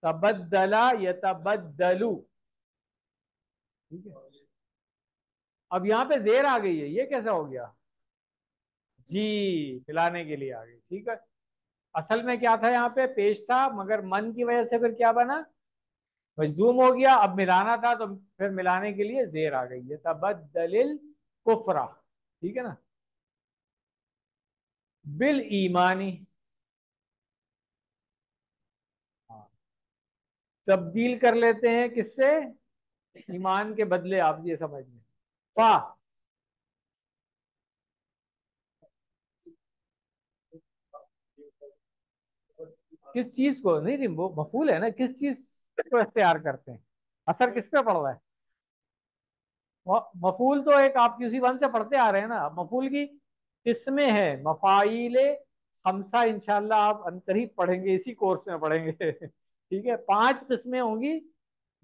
तबद्दला यतबद्दलू। ठीक है, अब यहाँ पे जेर आ गई है, ये कैसा हो गया? जी, मिलाने के लिए आ गई। ठीक है, असल में क्या था, यहाँ पे पेश था, मगर मन की वजह से फिर क्या बना, मजूम हो गया। अब मिलाना था तो फिर मिलाने के लिए जेर आ गई है, तबद्दलिल कुफरा। ठीक है ना, बिल ईमानी। हाँ, तब्दील कर लेते हैं किससे? ईमान के बदले, आप ये समझ लें। फा, किस चीज को, नहीं नहीं वो मफूल है ना, किस चीज को इख्तियार करते हैं, असर किस पे पड़ रहा है? मफूल तो एक आप किसी वन से पढ़ते आ रहे हैं ना, मफूल की किस्में है, मफाइले हमसा, इंशाल्लाह आप अंतर ही पढ़ेंगे, इसी कोर्स में पढ़ेंगे। ठीक है, 5 किस्में होंगी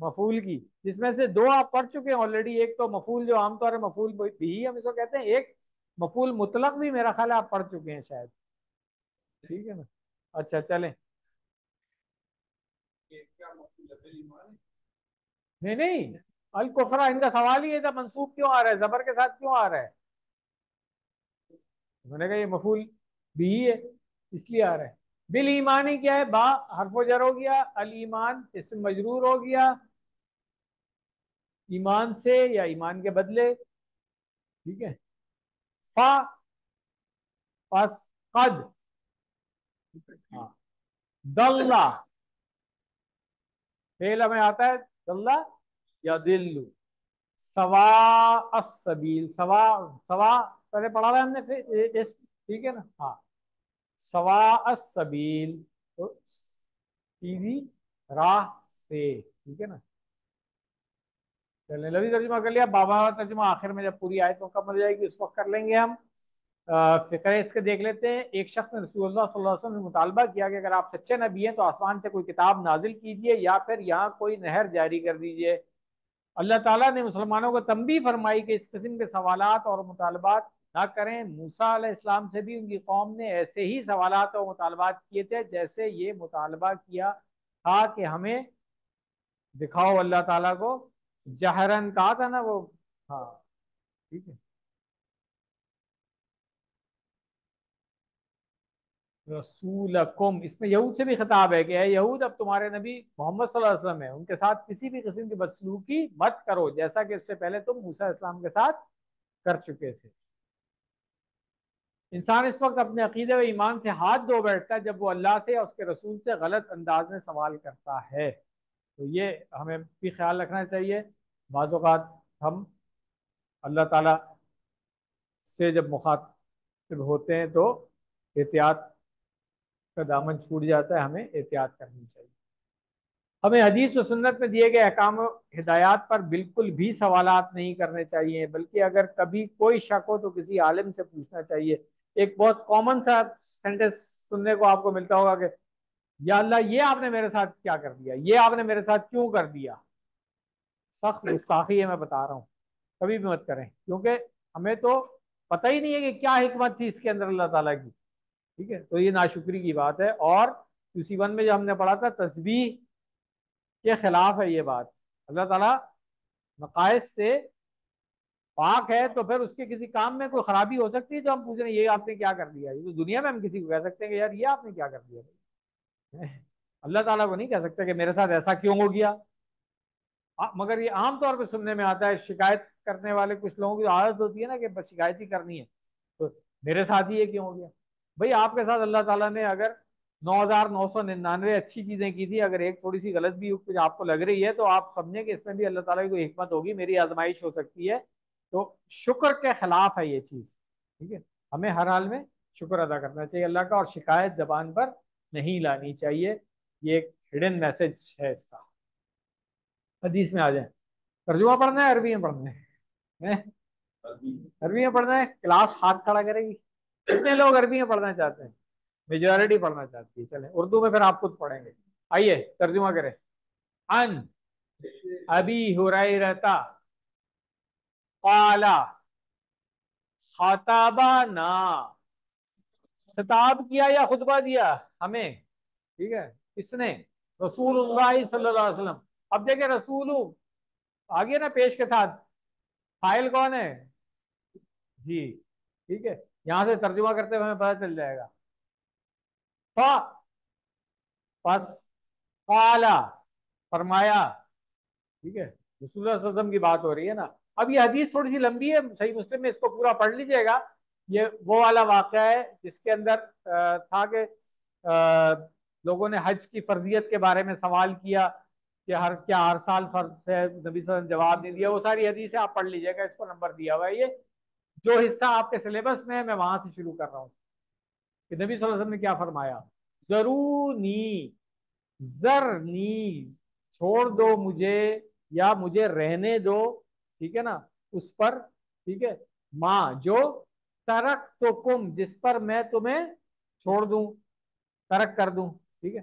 मफूल की, जिसमें से 2 आप पढ़ चुके हैं ऑलरेडी। एक तो मफूल जो आमतौर पर मफूल भी हम इसको कहते हैं, एक मफूल मुतलक भी मेरा ख्याल है आप पढ़ चुके हैं शायद। ठीक है ना, अच्छा चलें। नहीं नहीं, अल कुफरा इनका सवाल ही ये था, मंसूब क्यों आ रहा है, जबर के साथ क्यों आ रहा है? मैंने कहा ये मफूल भी ही है, इसलिए आ रहा है। बिल ईमानी क्या है, बा हरफो जर हो गया, अल ईमान इसम मजरूर हो गया, ईमान से या ईमान के बदले। ठीक है, फा पस कद, हाँ, दल्ला, फेल में आता है दल्ला या दिल्लू। सवा सबील, सवा, सवा पहले पढ़ा हुआ है हमने, फिर इस, ठीक है ना, हाँ, सवा सबील, तो सीधी राह से। ठीक है ना, चलने लवी तर्जुमा कर लिया, बाबा वाला तर्जुमा आखिर में जब पूरी आयत मुकम्मल हो जाएगी उस वक्त कर लेंगे हम। फिक्र इसके देख लेते हैं। एक शख्स ने रसूलुल्लाह सल्लल्लाहु अलैहि वसल्लम से मुतालबा किया कि अगर आप सच्चे नबी हैं तो आसमान से कोई किताब नाजिल कीजिए या फिर यहाँ कोई नहर जारी कर दीजिए। अल्लाह ताला ने मुसलमानों को तंबी फरमाई कि इस किस्म के सवालात और मुतालबात ना करें। मूसा अलैहिस्सलाम से भी उनकी कौम ने ऐसे ही सवालात और मुतालबात किए थे जैसे ये मुतालबा किया था कि हमें दिखाओ अल्लाह ताला को, जहरन कहा था ना वो। हाँ, ठीक है, रसूलकुम, इसमें यहूद से भी खिताब है कि ए यहूद, अब तुम्हारे नबी मोहम्मद सल्लल्लाहु अलैहि वसल्लम है, उनके साथ किसी भी किस्म की बदसलूकी मत करो, जैसा कि इससे पहले तुम मूसा इस्लाम के साथ कर चुके थे। इंसान इस वक्त अपने अकीदे व ईमान से हाथ धो बैठता है जब वो अल्लाह से और उसके रसूल से गलत अंदाज में सवाल करता है। तो ये हमें भी ख्याल रखना चाहिए। बाज़ औक़ात हम अल्लाह ताला से जब मुखातिब होते हैं तो एहतियात का दामन छूट जाता है, हमें एहतियात करनी चाहिए। हमें हदीस और सुन्नत में दिए गए अहकाम हिदायत पर बिल्कुल भी सवालात नहीं करने चाहिए, बल्कि अगर कभी कोई शक हो तो किसी आलिम से पूछना चाहिए। एक बहुत कॉमन सा सेंटेंस सुनने को आपको मिलता होगा कि या अल्लाह ये आपने मेरे साथ क्या कर दिया, ये आपने मेरे साथ क्यों कर दिया। सख्त गुस्ताखी है, मैं बता रहा हूँ, कभी भी मत करें, क्योंकि हमें तो पता ही नहीं है कि क्या हिकमत थी इसके अंदर अल्लाह ताला की। ठीक है, तो ये नाशुक्री की बात है। और उसी वन में जो हमने पढ़ा था तस्बीह के खिलाफ है ये बात। अल्लाह ताला नकाइस से पाक है, तो फिर उसके किसी काम में कोई खराबी हो सकती है जो हम पूछ रहे हैं ये आपने क्या कर दिया। ये तो दुनिया में हम किसी को कह सकते हैं कि यार ये आपने क्या कर दिया। अल्लाह ताला को नहीं कह सकते कि मेरे साथ ऐसा क्यों हो गया। मगर ये आमतौर पर सुनने में आता है, शिकायत करने वाले कुछ लोगों की आदत होती है ना कि बस शिकायत ही करनी है, तो मेरे साथ ही ये क्यों हो गया। भाई आपके साथ अल्लाह ताला ने अगर 9,999 अच्छी चीजें की थी, अगर एक थोड़ी सी गलत भी कुछ आपको लग रही है तो आप समझें कि इसमें भी अल्लाह ताला की कोई हिकमत होगी, मेरी आजमाइश हो सकती है। तो शुक्र के खिलाफ है ये चीज। ठीक है, हमें हर हाल में शुक्र अदा करना चाहिए अल्लाह का, और शिकायत जबान पर नहीं लानी चाहिए। ये एक हिडन मैसेज है इसका। हदीस में आ जाए। तर्जुमा पढ़ना है, अरबी में पढ़ना है? अरबी में पढ़ना है। क्लास हाथ खड़ा करेगी। कितने लोग अरबी में पढ़ना चाहते हैं? मेजोरिटी पढ़ना चाहती है। चले उर्दू में फिर आप खुद पढ़ेंगे। आइए तर्जुमा करें। अन अबी हुरैरता क़ाला खताबाना, खिताब किया या खुतबा दिया हमें। ठीक है, किसने? रसूलुल्लाह सल्लल्लाहु अलैहि वसल्लम। अब देखे रसूल आगे ना पेश के साथ, फाइल कौन है? जी। ठीक है, यहां से तर्जुमा करते हुए हमें पता चल जाएगा। बस काला, फरमाया। ठीक है, रसूलुल्लाह सल्लल्लाहु अलैहि वसल्लम की बात हो रही है ना। अब ये हदीस थोड़ी सी लंबी है, सही मुस्लिम में इसको पूरा पढ़ लीजिएगा। ये वो वाला वाक़या है जिसके अंदर था कि लोगों ने हज की फर्जियत के बारे में सवाल किया कि क्या हर साल फर्ज है। नबी सल्लल्लाहु अलैहि वसल्लम जवाब नहीं दिया। वो सारी हदीसें आप पढ़ लीजिएगा, इसको नंबर दिया हुआ है। ये जो हिस्सा आपके सिलेबस में है मैं वहां से शुरू कर रहा हूँ कि नबी सल्लल्लाहु अलैहि वसल्लम ने क्या फरमाया। जरूनी, जरनी, छोड़ दो मुझे या मुझे रहने दो। ठीक है ना, उस पर। ठीक है, माँ जो तरक तो कुम, जिस पर मैं तुम्हें छोड़ दूं, तरक कर दूं। ठीक है,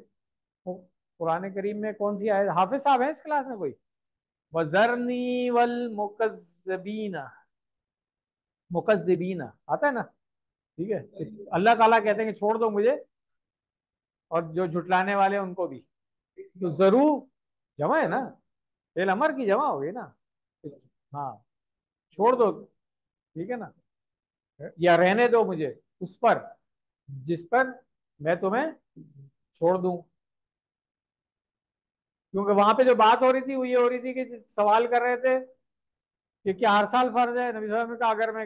कुरान करीम में कौन सी आयत? हाफिज साहब है इस क्लास में कोई? वजरनी वल मुकज्जबीना, मुकज्जिबीना आता है ना। ठीक है, अल्लाह ताला कहते हैं कि छोड़ दो मुझे और जो झुटलाने वाले हैं उनको भी। तो जरूर जमा है ना, फेल अमर की जमा हो गई ना। हाँ, छोड़ दो। ठीक है ना, या रहने दो मुझे उस पर जिस पर मैं तुम्हें छोड़ दूं। क्योंकि वहां पे जो बात हो रही थी वो ये हो रही थी कि सवाल कर रहे थे कि क्या हर साल फर्ज है। नबी साहब ने कहा अगर मैं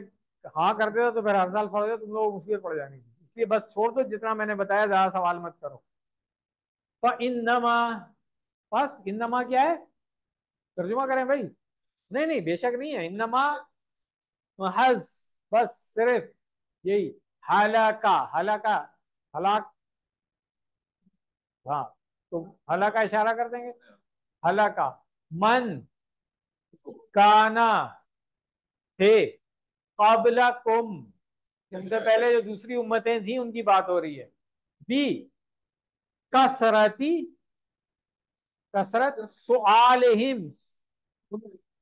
हाँ कर देता तो फिर हर साल फर्ज है, तुम लोग मुसीबत पड़ जाएंगे, इसलिए बस छोड़ दो जितना मैंने बताया, ज्यादा सवाल मत करो। तो इन्नमा, बस इन्नमा क्या है? तर्जुमा करें भाई। नहीं नहीं, बेशक नहीं है। इन्नमा महज, बस सिर्फ यही। हलाका, हलाका, हलाक। हाँ, तो हलाका इशारा कर देंगे। हलाका मन काना थे काबला कुम, उनसे पहले जो दूसरी उम्मतें थी उनकी बात हो रही है। बी कसरती, कसरत सुआलिहिम,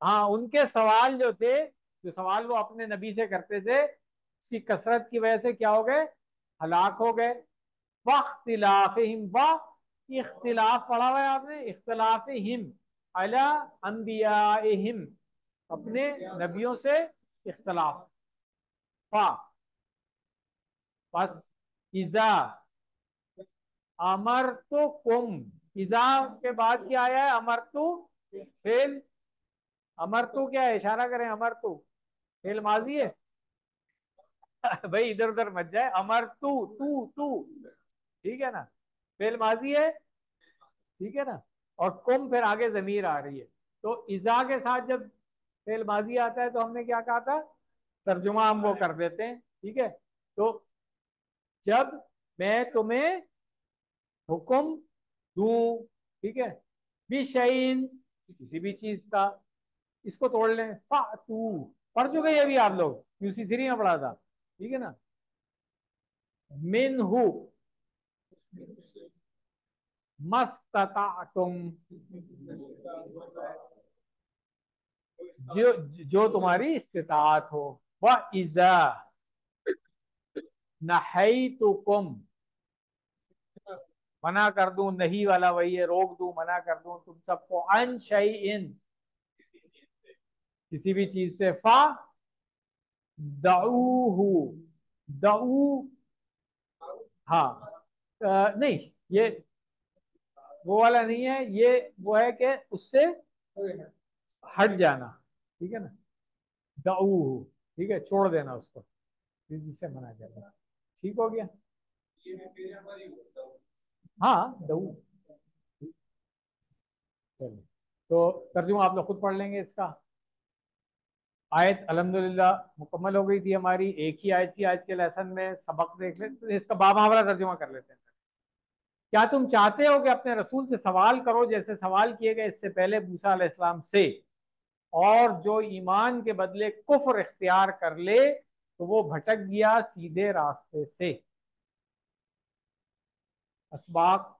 हाँ उनके सवाल जो थे, जो सवाल वो अपने नबी से करते थे, उसकी कसरत की वजह से क्या हो गए? हलाक हो गए। वख्तिलाफिहिम, व इख्तिलाफ पढ़ा हुआ है आपने, इख्तिलाफिहिम अला अंबियाइहिम, अपने नबियों से इख्तिलाफ। फा बस इजा अमर तो कुम, इजा के बाद क्या आया है? अमर तो फेल। अमर तो क्या है? इशारा करें। अमर तो फेल माजी है। भाई इधर उधर मत जाए। अमर तू, ठीक है ना, फेल माजी है। ठीक है ना, और कुम फिर आगे जमीर आ रही है। तो इजा के साथ जब फेल माजी आता है तो हमने क्या कहा था? तर्जुमा हम वो कर देते हैं। ठीक है, तो जब मैं तुम्हें हुक्म दूं, ठीक है, बिशैइन, किसी भी चीज का। इसको तोड़ लें, फातू, पढ़ चुके हैं अभी आप लोग, UC3 में पढ़ा था, ठीक है ना। मिनहु मस्ततातुम, जो जो तुम्हारी इस्तिताअत हो। व इजा नहैतुकुम, मना कर दूं, नहीं वाला वही है, रोक दूं, मना कर दूं तुम सबको, अन शैइन, किसी भी चीज से, फा दऊहु, दऊ, हाँ, नहीं, ये वो वाला नहीं है, ये वो है कि उससे हट जाना, ठीक है ना, दऊहु, ठीक है, छोड़ देना उसको, किसी से मना करना, ठीक हो गया। हाँ, दऊ। चलिए, तो तर्जुमा आप लोग खुद पढ़ लेंगे इसका। आयत अल्हम्दुलिल्लाह मुकम्मल हो गई थी हमारी, एक ही आयत थी आज के लेसन में, सबक देख लेते, तो इसका बामुहावरा तर्जुमा कर लेते हैं। क्या तुम चाहते हो कि अपने रसूल से सवाल करो जैसे सवाल किए गए इससे पहले मूसा अलैहिस्सलाम से, और जो ईमान के बदले कुफ्र इख्तियार कर ले तो वो भटक गया सीधे रास्ते से। असबाक,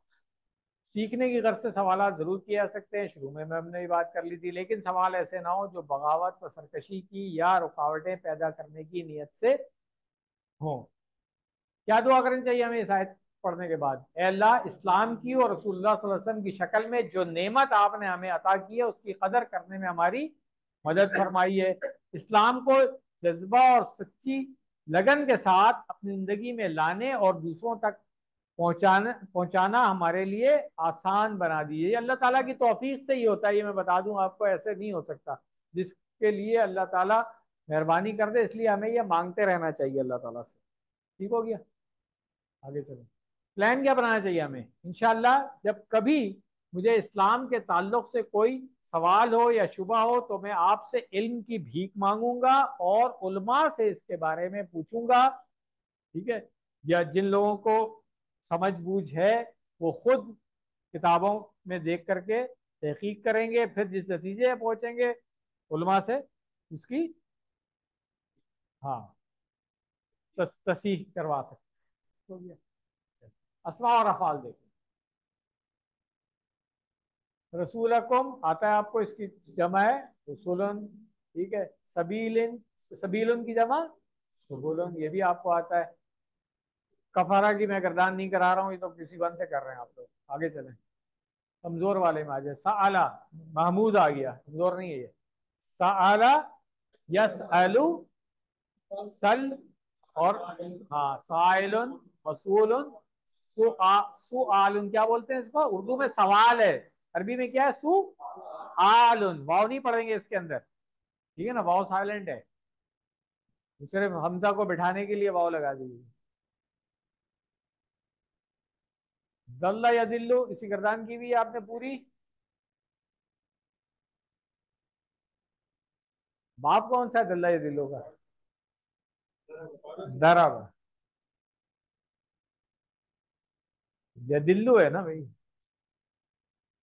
सीखने की गर्ज से सवाल जरूर किए जा सकते हैं, शुरू में हमने ये बात कर ली थी, लेकिन सवाल ऐसे ना हो जो बगावत व सरकशी की या रुकावटें पैदा करने की नीयत से हो। क्या दुआ करनी चाहिए हमें इस आयत पढ़ने के बाद? ए अल्लाह, इस्लाम की और रसूलुल्लाह सल्लल्लाहु अलैहि वसल्लम की शक्ल में जो नेमत आपने हमें अता की है उसकी कदर करने में हमारी मदद फरमाइए। इस्लाम को जज्बा और सच्ची लगन के साथ अपनी जिंदगी में लाने और दूसरों तक पहुंचाना पहुंचाना हमारे लिए आसान बना दीजिए। अल्लाह ताला की तौफीक से ही होता है, ये मैं बता दूं आपको, ऐसे नहीं हो सकता। जिसके लिए अल्लाह ताला मेहरबानी कर दे, इसलिए हमें ये मांगते रहना चाहिए अल्लाह ताला से। ठीक हो गया, आगे चलो। प्लान क्या बनाना चाहिए हमें? इंशाल्लाह जब कभी मुझे इस्लाम के ताल्लुक से कोई सवाल हो या शुबा हो तो मैं आपसे इल्म की भीख मांगूंगा और उलमा से इसके बारे में पूछूंगा, ठीक है। या जिन लोगों को समझ बूझ है वो खुद किताबों में देख करके तहकीक करेंगे, फिर जिस नतीजे पे पहुंचेंगे उलमा से उसकी, हाँ, तसीह करवा सकते हैं। अस्मा और अफाल देखो, रसूलकुम आता है आपको, इसकी जमा है रसूलन, ठीक है। सबीलिन, सबीलुन की जमा सुबुलन, ये भी आपको आता है। कफारा की मैं गर्दान नहीं करा रहा हूँ, ये तो किसी वन से कर रहे हैं आप लोग। आगे चलें, कमजोर वाले में आ जाए। सआला, महमूद आ गया, कमजोर नहीं है ये। सआला, यस अलू, सल, और हाँ, साइलन, मसूलन, सुआलुन, क्या बोलते हैं इसको? उर्दू में सवाल है, अरबी में क्या है? सु आलुन, वाव नहीं पढ़ेंगे इसके अंदर, ठीक है ना, वाव साइलेंट है, सिर्फ हमजा को बिठाने के लिए वाव लगा दीजिए। दल्ला या दिल्लू, इसी गर्दान की भी आपने पूरी। बाप कौन सा है दल्ला या दिल्लू का? दरब, या दिल्लू है ना भाई।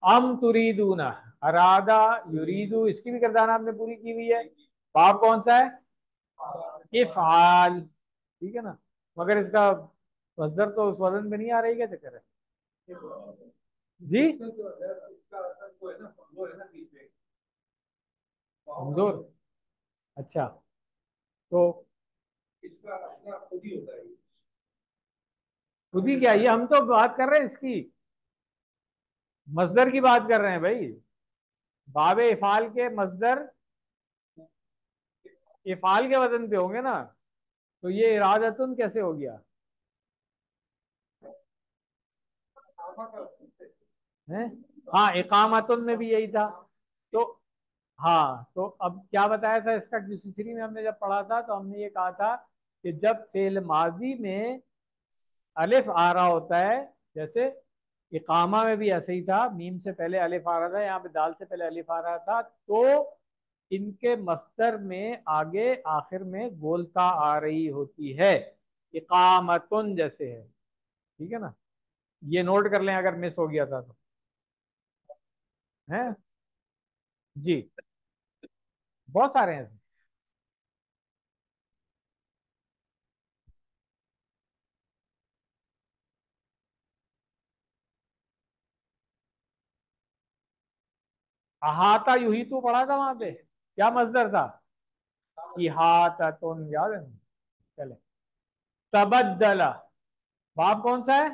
अम तुरीदूना, अरादा, युरीदू, इसकी भी गर्दान आपने पूरी की हुई है। बाप कौन सा है? इफ़ाल, ठीक है ना। मगर इसका मसदर तो उस वजन में नहीं आ रही, क्या चक्कर है जी? कमजोर, अच्छा, तो खुद ही क्या, ये हम तो बात कर रहे हैं इसकी, मसदर की बात कर रहे हैं भाई। बाबे इफाल के मसदर इफाल के वजन पे होंगे ना, तो ये इरादतुन कैसे हो गया है? हाँ, इकामतुन में भी यही था। तो हाँ, तो अब क्या बताया था इसका QC3 में हमने जब पढ़ा था, तो हमने ये कहा था कि जब फेल माजी में अलिफ आ रहा होता है, जैसे इकामा में भी ऐसे ही था, मीम से पहले अलिफ आ रहा था, यहाँ पे दाल से पहले अलिफ आ रहा था, तो इनके मस्तर में आगे आखिर में गोलता आ रही होती है, इकामतुन जैसे है, ठीक है ना। ये नोट कर लें अगर मिस हो गया था तो। हैं जी, बहुत सारे हैं ऐसे। अहाता यूही तो पढ़ा था वहां पे, क्या मजदर था? इहाता तो याद है ना? चले, तबद्दला, बाप कौन सा है?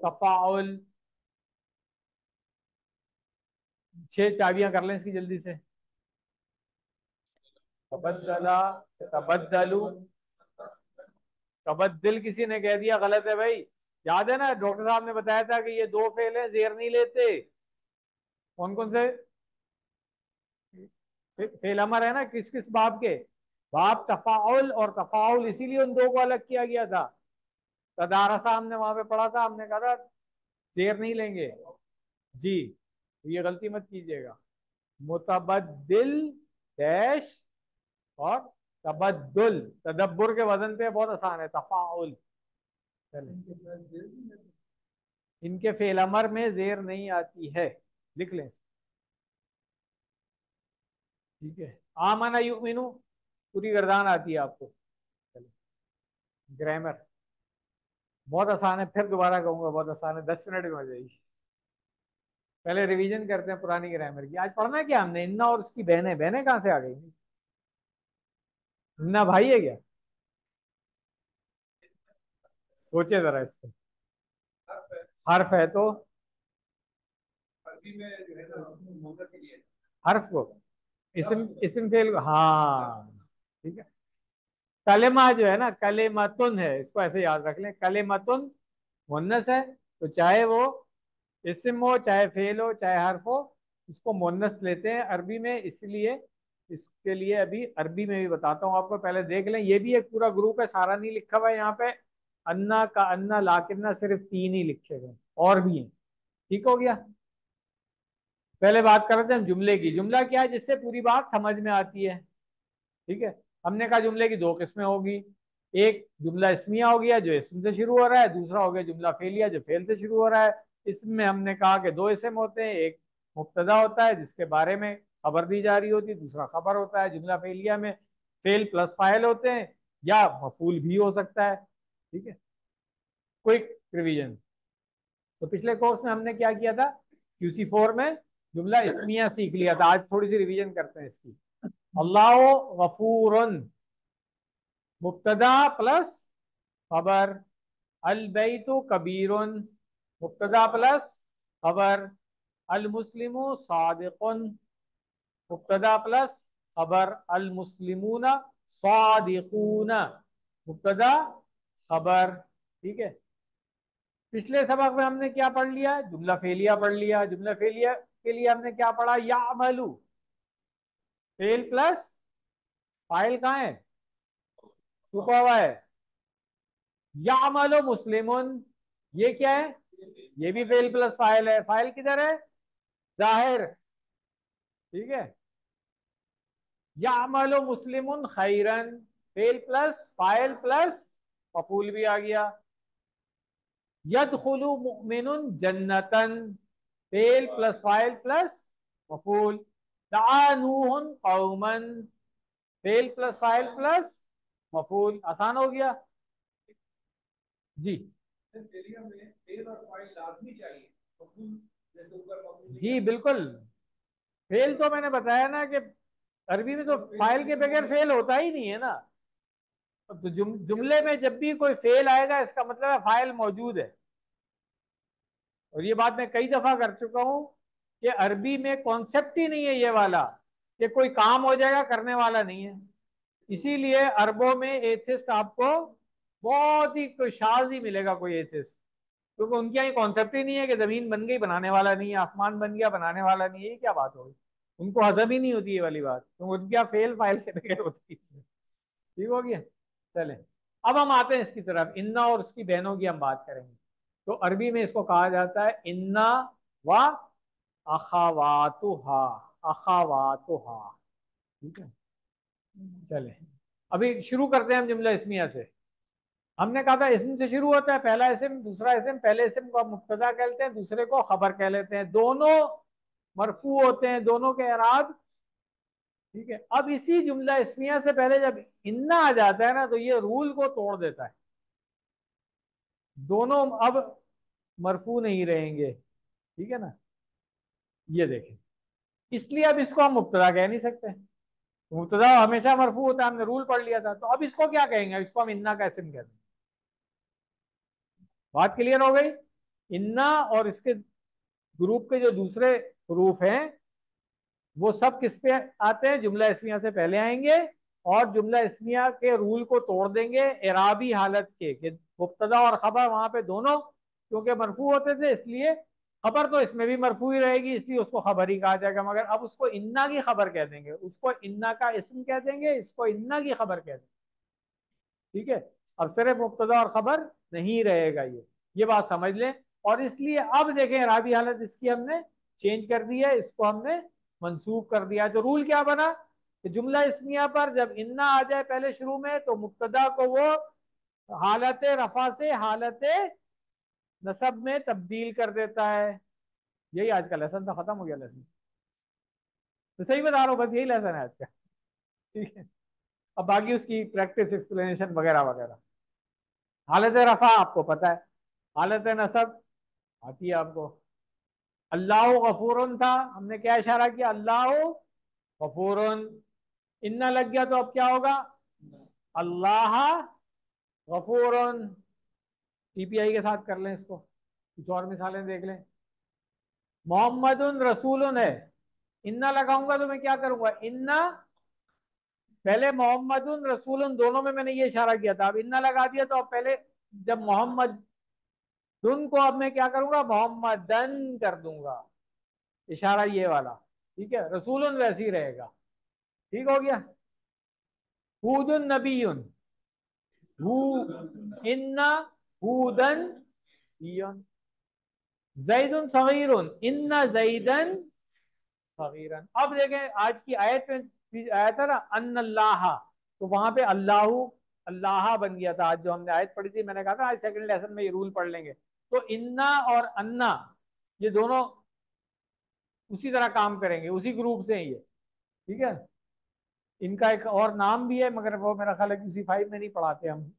तफाउल। 6 चाबियां कर लें इसकी जल्दी से। तबद्दला, तबद्दलू, तबद्दिल किसी ने कह दिया, गलत है भाई। याद है ना, डॉक्टर साहब ने बताया था कि ये दो फेल है, जेर नहीं लेते। कौन कौन से फेल अमर है ना, किस किस बाप के? बाप, तफाउल और तफाउल, इसीलिए उन दो को अलग किया गया था। तदारसा हमने वहां पे पढ़ा था, हमने कहा था जेर नहीं लेंगे जी, तो ये गलती मत कीजिएगा। मुतबद्दिल डैश और तबद्दुल, तदब्बुर के वजन पे बहुत आसान है, तफाउल। चलिए, इनके फेल अमर में जेर नहीं आती है, लिख लें, ठीक है। आमना युमिनु पूरी गर्दान आती है आपको। चलिए, ग्रामर बहुत आसान है, फिर दोबारा कहूंगा बहुत आसान है, 10 मिनट में हो जाएगी। पहले रिवीजन करते हैं पुरानी ग्रामर की। आज पढ़ना है क्या हमने? इन्ना और उसकी बहनें, बहनें कहाँ से आ गई? इन्ना भाई है क्या? सोचे जरा इसको। हर्फ है तो हर्फ को इस्म फेल, हाँ, ठीक है। कलेमा जो है ना, कलेमतुन है, इसको ऐसे याद रख लें, कलेमतुन मुन्नस है, तो चाहे वो इस्म हो, चाहे फेल हो, चाहे हर्फ हो, इसको मुन्नस लेते हैं अरबी में, इसलिए इसके लिए अभी अरबी में भी बताता हूँ आपको, पहले देख लें। ये भी एक पूरा ग्रुप है, सारा नहीं लिखा हुआ है यहाँ पे। अन्ना का अन्ना, लाकिन्ना सिर्फ 3 ही लिखे गए, और भी हैं। ठीक हो गया। पहले बात कर रहे थे हम जुमले की। जुमला क्या है? जिससे पूरी बात समझ में आती है, ठीक है। हमने कहा जुमले की 2 किस्में होगी। एक जुमला इसमिया हो गया जो इसम से शुरू हो रहा है, दूसरा हो गया जुमला फेलिया जो फेल से शुरू हो रहा है। इसमें हमने कहा कि 2 इसम होते हैं, एक मुब्तदा होता है जिसके बारे में खबर दी जा रही होती है, दूसरा खबर होता है। जुमला फेलिया में फेल प्लस फाइल होते हैं, या मफूल भी हो सकता है, ठीक है। क्विक रिवीजन, तो पिछले कोर्स में हमने क्या किया था? QC4 में जुमला इसमिया सीख लिया था। आज थोड़ी सी रिवीजन करते हैं इसकी। अल्लाह गफूरुन, मुब्तदा प्लस खबर। अल बैतु कबीरुन, मुब्तदा प्लस खबर। अल मुस्लिमु सादिकुन, मुब्तदा प्लस खबर। अल मुस्लिमूना सादिकूना, मुब्तदा खबर, ठीक है। पिछले सबक में हमने क्या पढ़ लिया? जुमला फेलिया पढ़ लिया। जुमला फेलिया के लिए हमने क्या पढ़ा? यामलू, फेल प्लस फाइल कहाँ है? छुपा हुआ है। यामलो मुस्लिमुन, ये क्या है? ये भी फेल प्लस फाइल है। फाइल किधर है? जाहिर, ठीक है। यामलो मुस्लिमुन खैरन, फेल प्लस फाइल प्लस मफूल भी आ गया। यदखुलु मुमिनुन जन्नतन, फेल प्लस फाइल प्लस मफूल। दआ नूहुन कौमन, फेल प्लस फाइल प्लस मफूल। आसान हो गया जी। जी बिल्कुल, फेल तो मैंने बताया ना कि अरबी में तो फाइल के बगैर फेल होता ही नहीं है ना। तो जुमले में जब भी कोई फेल आएगा इसका मतलब है फाइल मौजूद है। और ये बात मैं कई दफा कर चुका हूं कि अरबी में कॉन्सेप्ट ही नहीं है ये वाला कि कोई काम हो जाएगा, करने वाला नहीं है। इसीलिए अरबों में एथिस्ट आपको बहुत ही कोई शाज ही मिलेगा, कोई एथिस्ट, क्योंकि उनके यहाँ कॉन्सेप्ट ही नहीं है कि जमीन बन गई बनाने वाला नहीं है, आसमान बन गया बनाने वाला नहीं है। ये क्या बात होगी? उनको हजम ही नहीं होती ये वाली बात, तो उनके यहाँ फेल फाइल के बगैर होती है। ठीक हो गया। चले, अब हम आते हैं इसकी तरफ। इन्ना और उसकी बहनों की हम बात करेंगे। तो अरबी में इसको कहा जाता है इन्ना व अखावातुहा, अखावातुहा, ठीक है। चले, अभी शुरू करते हैं हम जुमला इसमिया से। हमने कहा था इसम से शुरू होता है, पहला इसम दूसरा इसम। पहले इसम को आप मुब्तदा कहते हैं, दूसरे को खबर कह लेते हैं। दोनों मरफू होते हैं, दोनों के एराब। ठीक है, अब इसी जुमला इस्मिया से पहले जब इन्ना आ जाता है ना, तो ये रूल को तोड़ देता है। दोनों अब मरफू नहीं रहेंगे। ठीक है ना, ये देखें, इसलिए अब इसको हम मुब्तदा कह नहीं सकते। मुब्तदा हमेशा मरफू होता है, हमने रूल पढ़ लिया था। तो अब इसको क्या कहेंगे? इसको हम इन्ना का इस्म कहते हैं। बात क्लियर हो गई? इन्ना और इसके ग्रुप के जो दूसरे हरूफ हैं वो सब किस पे आते हैं? जुमला इस्मिया से पहले आएंगे और जुमला इस्मिया के रूल को तोड़ देंगे एराबी हालत के, कि मुब्तदा और खबर वहां पे दोनों क्योंकि मरफू होते थे, इसलिए खबर तो इसमें भी मरफू ही रहेगी, इसलिए उसको खबर ही कहा जाएगा। मगर अब उसको इन्ना की खबर कह देंगे, उसको इन्ना का इस्म कह देंगे, इसको इन्ना की खबर कह देंगे। ठीक है, अब सिर्फ मुब्तदा और खबर नहीं रहेगा ये बात समझ लें। और इसलिए अब देखें राबी हालत इसकी हमने चेंज कर दी है, इसको हमने मंसूब कर दिया है। तो रूल क्या बना कि जुमला इस्मिया पर जब इन्ना आ जाए पहले शुरू में, तो मुब्तदा को वो हालत रफा से हालत नसब में तब्दील कर देता है। यही आज का लेसन था, खत्म हो गया लेसन। तो सही बता रहा हूँ, बस यही लेसन है आज का। ठीक है, अब बाकी उसकी प्रैक्टिस, एक्सप्लेनेशन वगैरह वगैरह। हालत रफा आपको पता है, हालत नसब आती है आपको। अल्लाह गफूरन था, हमने क्या इशारा किया? अल्लाह गफूरन। इन्ना लग गया तो अब क्या होगा? अल्लाह गफूरन। टीपीआई के साथ कर लें इसको, कुछ और मिसालें देख लें। मोहम्मदुन रसूलुन है, इन्ना लगाऊंगा तो मैं क्या करूंगा? इन्ना, पहले मोहम्मदुन रसूलुन दोनों में मैंने ये इशारा किया था, अब इन्ना लगा दिया तो अब पहले जब मोहम्मद दुन को अब मैं क्या करूंगा? मोहम्मदन कर दूंगा, इशारा ये वाला। ठीक है, रसूलुन वैसे ही रहेगा। ठीक हो गया। हूदुन नबीयुन, हू, इन्ना हूदन बियुन। जैदुन सगीरुन, इन्ना जैदन सगीरन। अब देखें आज की आयत में भी आया था ना अन्नल्लाह, तो वहां पे अल्लाह अल्लाह बन गया था। आज जो हमने आयत पढ़ी थी, मैंने कहा था आज सेकंड लेसन में ये रूल पढ़ लेंगे। तो इन्ना और अन्ना ये दोनों उसी तरह काम करेंगे, उसी ग्रुप से ही है। ठीक है, इनका एक और नाम भी है, मगर वो मेरा ख्याल है कि किसी फाइव में नहीं पढ़ाते हम।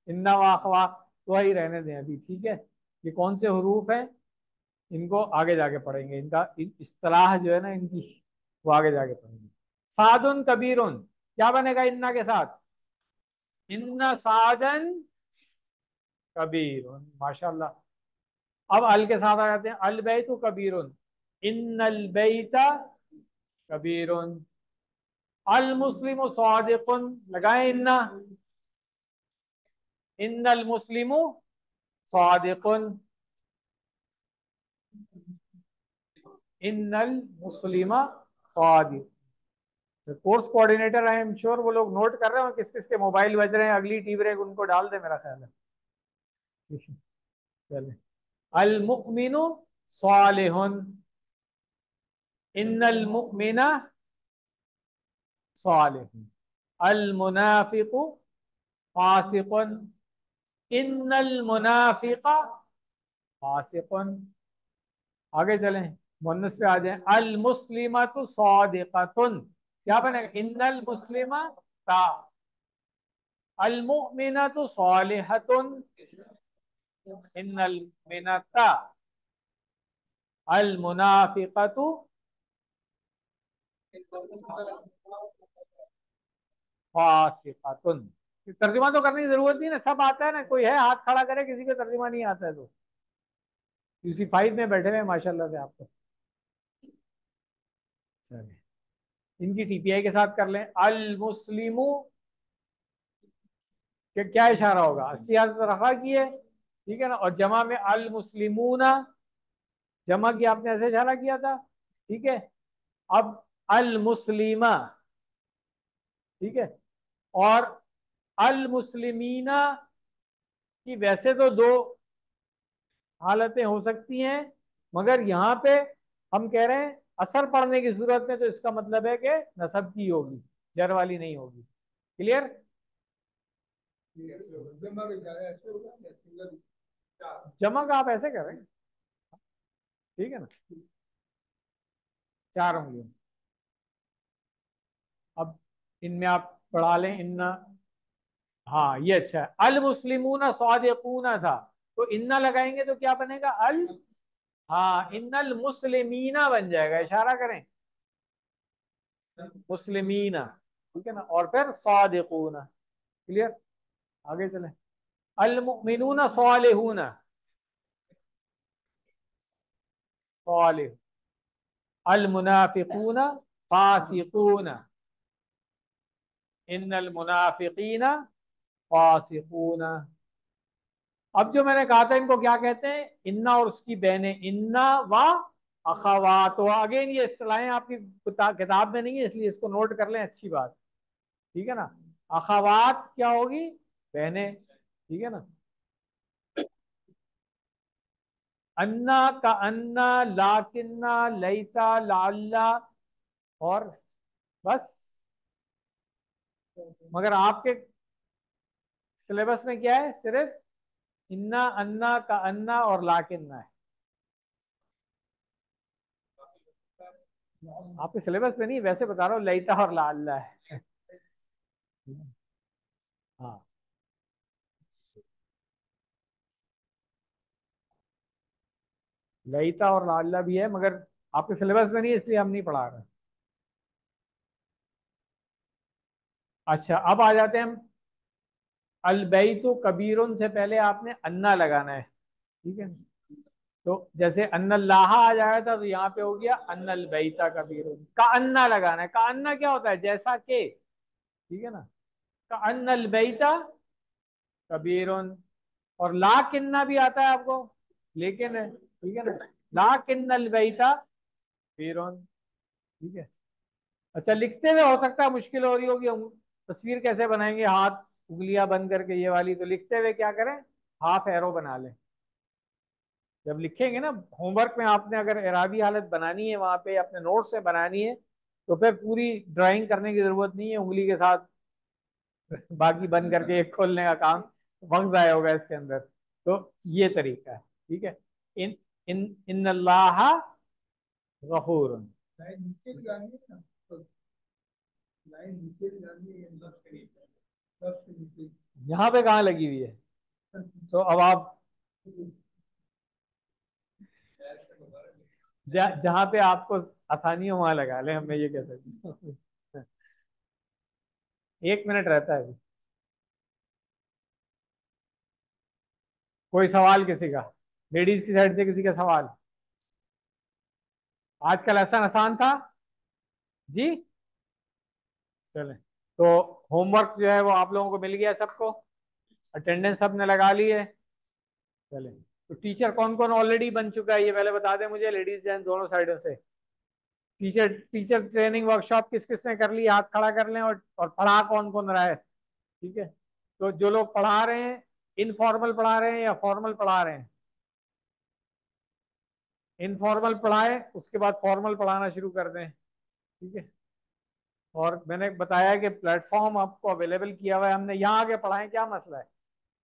इन्ना व अखवा, तो वही रहने दें अभी। ठीक है, ये कौन से हरूफ हैं इनको आगे जाके पढ़ेंगे, इनका इस्तिलाह जो है ना इनकी, वो आगे जाके पढ़ेंगे। सादुन कबीरुन क्या बनेगा इन्ना के साथ? इन्ना सादन कबीरुन, माशाल्लाह। अब अल के साथ आ जाते हैं, अल बैतु कबीरुन, इन्नल बैता कबीरुन। अल मुस्लिमु सादिकुन, लगाए इन्ना, इन्नल मुस्लिमु सादिकुन, इन्नल मुस्लिमा सादिक। Course coordinator I am sure वो लोग नोट कर रहे हो किस किस के मोबाइल बज रहे हैं, अगली टी ब्रेक उनको डाल दे, मेरा ख्याल है। चले, अल मुमिनु सालिहुन, इन्नल मुमिना सालिहुन। अल मुनाफिकु फासिकुन, इन्नल मुनाफिका फासिकुन। आगे चलें, मुन्नस पे आ जाए। अल मुस्लिमतु सादिकतुन, क्या बनेगा? इन्नल मुस्लिमा ता, अल मुमिनतु सालिहतुन, इन्नल मुमिनता, अल मुनाफिकतु फासिकतुन। तर्जुमा तो करने की जरूरत नहीं ना, सब आता है ना। कोई है हाथ खड़ा करे किसी को तर्जुमा नहीं आता है तो? यूसी फाइव में बैठे हुए माशाल्लाह से आपको। चलिए, इनकी टीपीआई के साथ कर लें। अल मुस्लिमु के क्या इशारा होगा? असली हालत रफा की है, ठीक है ना, और जमा में अल मुस्लिमूना, जमा की आपने ऐसे इशारा किया था। ठीक है, अब अल मुस्लिमा, ठीक है, और अल मुस्लिमीना की वैसे तो दो हालतें हो सकती हैं, मगर यहाँ पे हम कह रहे हैं असर पड़ने की सूरत में तो इसका मतलब है कि नसब की होगी, जर वाली नहीं होगी। क्लियर? जमा का आप ऐसे करें, ठीक है ना। 4 उंगलियों। अब इनमें आप पढ़ा लें इन्ना। हाँ ये अच्छा है। अल मुस्लिमूना सादिकूना था, तो इन्ना लगाएंगे तो क्या बनेगा? अल, हाँ इन्नल मुस्लिमीना बन जाएगा, इशारा करें मुस्लिमीना, ठीक है ना, और फिर सादिकूना। क्लियर? आगे चलें। अल मुमिनूना सालिहूना, सालिह। अल मुनाफिकूना फासिकूना, इन्नल मुनाफिकीना फासिकूना। अब जो मैंने कहा था इनको क्या कहते हैं? इन्ना और उसकी बहनें, इन्ना व अखवात। तो अगेन ये इस्तिलाहें आपकी किताब में नहीं है, इसलिए इसको नोट कर लें, अच्छी बात, ठीक है ना। अखवात क्या होगी? बहनें, ठीक है ना। अन्ना का अन्ना, लाकिन्ना, लईता, लाल्ला, और बस। मगर आपके सिलेबस में क्या है? सिर्फ इन्ना, अन्ना का अन्ना और लाकिन्ना है। आपके सिलेबस में नहीं, वैसे बता रहा हूँ, लईता और लाल्ला है। हाँ लईता और लाल्ला भी है, मगर आपके सिलेबस में नहीं, इसलिए हम नहीं पढ़ा रहे। अच्छा अब आ जाते हैं हम। अलबैतु कबीरुन से पहले आपने अन्ना लगाना है, ठीक है। तो जैसे अन्नल्लाह आ जाया था, तो यहाँ पे हो गया अन्नल बैता कबीरुन। का अन्ना लगाना है। का अन्ना क्या होता है? जैसा के, ठीक है ना। का अन्नल बैता कबीरुन। और ला किन्ना भी आता है आपको, लेकिन है, ठीक है ना। ला किन्नल बैता कबीरुन, ठीक है। अच्छा लिखते हुए हो सकता है मुश्किल हो रही होगी, हम तस्वीर कैसे बनाएंगे? हाथ उंगलियां बंद करके ये वाली, तो लिखते हुए क्या करें? हाफ एरो बना लें। जब लिखेंगे ना होमवर्क में, आपने अगर एराबी हालत बनानी है वहां पे अपने नोट से बनानी है, तो फिर पूरी ड्राइंग करने की जरूरत नहीं है, उंगली के साथ बाकी बंद करके एक खोलने का काम वक्त जाया होगा इसके अंदर। तो ये तरीका है, ठीक है। इन इन इन अल्लाह गफूर। लाइन नीचे लगानी है ना, तो लाइन नीचे लगानी है, लफ्ज के नीचे। यहाँ पे कहाँ लगी हुई है? तो अब आप जहाँ पे आपको आसानी हो वहां लगा लें, हमें ये कह सकते हैं। 1 मिनट रहता है अभी। कोई सवाल किसी का? लेडीज की साइड से किसी का सवाल? आज का लेसन आसान था जी। चले, तो होमवर्क जो है वो आप लोगों को मिल गया सबको, अटेंडेंस सबने लगा ली है। चले, तो टीचर कौन कौन ऑलरेडी बन चुका है ये पहले बता दें मुझे, लेडीज जेंट्स दोनों साइडों से। टीचर टीचर ट्रेनिंग वर्कशॉप किस किसने कर ली? हाथ खड़ा कर लें। और पढ़ा कौन कौन रहा है? ठीक है, तो जो लोग पढ़ा रहे हैं, इनफॉर्मल पढ़ा रहे हैं या फॉर्मल पढ़ा रहे हैं? इनफॉर्मल पढ़ाएं, उसके बाद फॉर्मल पढ़ाना शुरू कर दें, ठीक है। और मैंने बताया कि प्लेटफॉर्म आपको अवेलेबल किया हुआ है, हमने यहाँ आके पढ़ाएं, क्या मसला है?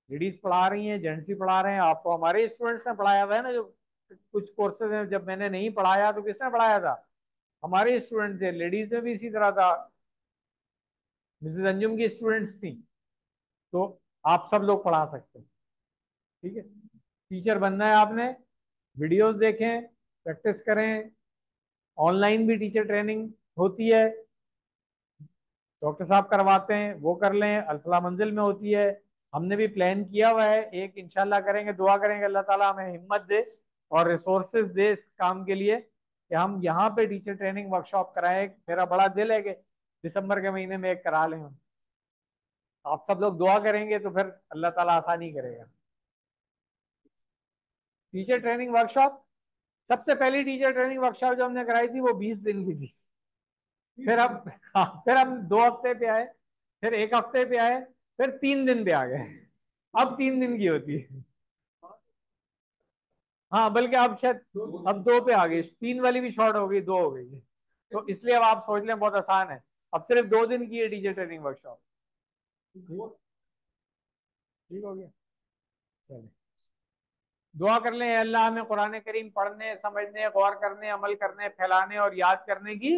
लेडीज पढ़ा रही हैं, जेंट्स भी पढ़ा रहे हैं, आपको हमारे स्टूडेंट्स ने पढ़ाया हुआ है ना। जो कुछ कोर्सेज हैं, जब मैंने नहीं पढ़ाया तो किसने पढ़ाया था? हमारे स्टूडेंट थे। लेडीज में भी इसी तरह था, मिसेज अंजुम की स्टूडेंट्स थी। तो आप सब लोग पढ़ा सकते हैं, ठीक है। टीचर बनना है आपने, वीडियोस देखें, प्रैक्टिस करें। ऑनलाइन भी टीचर ट्रेनिंग होती है, डॉक्टर साहब करवाते हैं, वो कर लें। अल्फला मंजिल में होती है। हमने भी प्लान किया हुआ है एक, इंशाल्लाह करेंगे, दुआ करेंगे अल्लाह ताला हमें हिम्मत दे और रिसोर्सेज दे इस काम के लिए, कि हम यहाँ पे टीचर ट्रेनिंग वर्कशॉप कराएं। मेरा बड़ा दिल है कि दिसंबर के महीने में एक करा लें हम। आप सब लोग दुआ करेंगे तो फिर अल्लाह ताला आसानी करेगा। टीचर ट्रेनिंग वर्कशॉप, सबसे पहली टीचर ट्रेनिंग वर्कशॉप जो हमने कराई थी वो 20 दिन की थी। फिर अब हाँ, फिर हम 2 हफ्ते पे आए, फिर 1 हफ्ते पे आए, फिर 3 दिन पे आ गए। अब 3 दिन की होती है। हाँ बल्कि अब शायद अब 2 पे आ गई, 3 वाली भी शॉर्ट हो गई, 2 हो गई है। तो इसलिए अब आप सोच लें बहुत आसान है। अब सिर्फ 2 दिन की है टीचर ट्रेनिंग वर्कशॉप। ठीक, ठीक हो गया। चलिए। दुआ कर लें, अल्लाह हमें कुरान करीम पढ़ने, समझने, गौर करने, अमल करने, फैलाने और याद करने की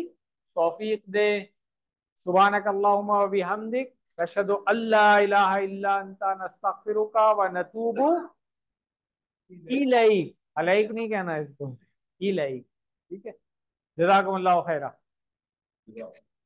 तौफीक दे। सुब्हानक अल्लाहुम्मा व बिहम्दिक, अशहदु अल्ला इलाहा इल्ला अंता, नस्तगफिरुका व नतूबु इलैक। अलैक नहीं कहना इसको, इलैक। ठीक है, जज़ाकुमुल्लाहु खैरा।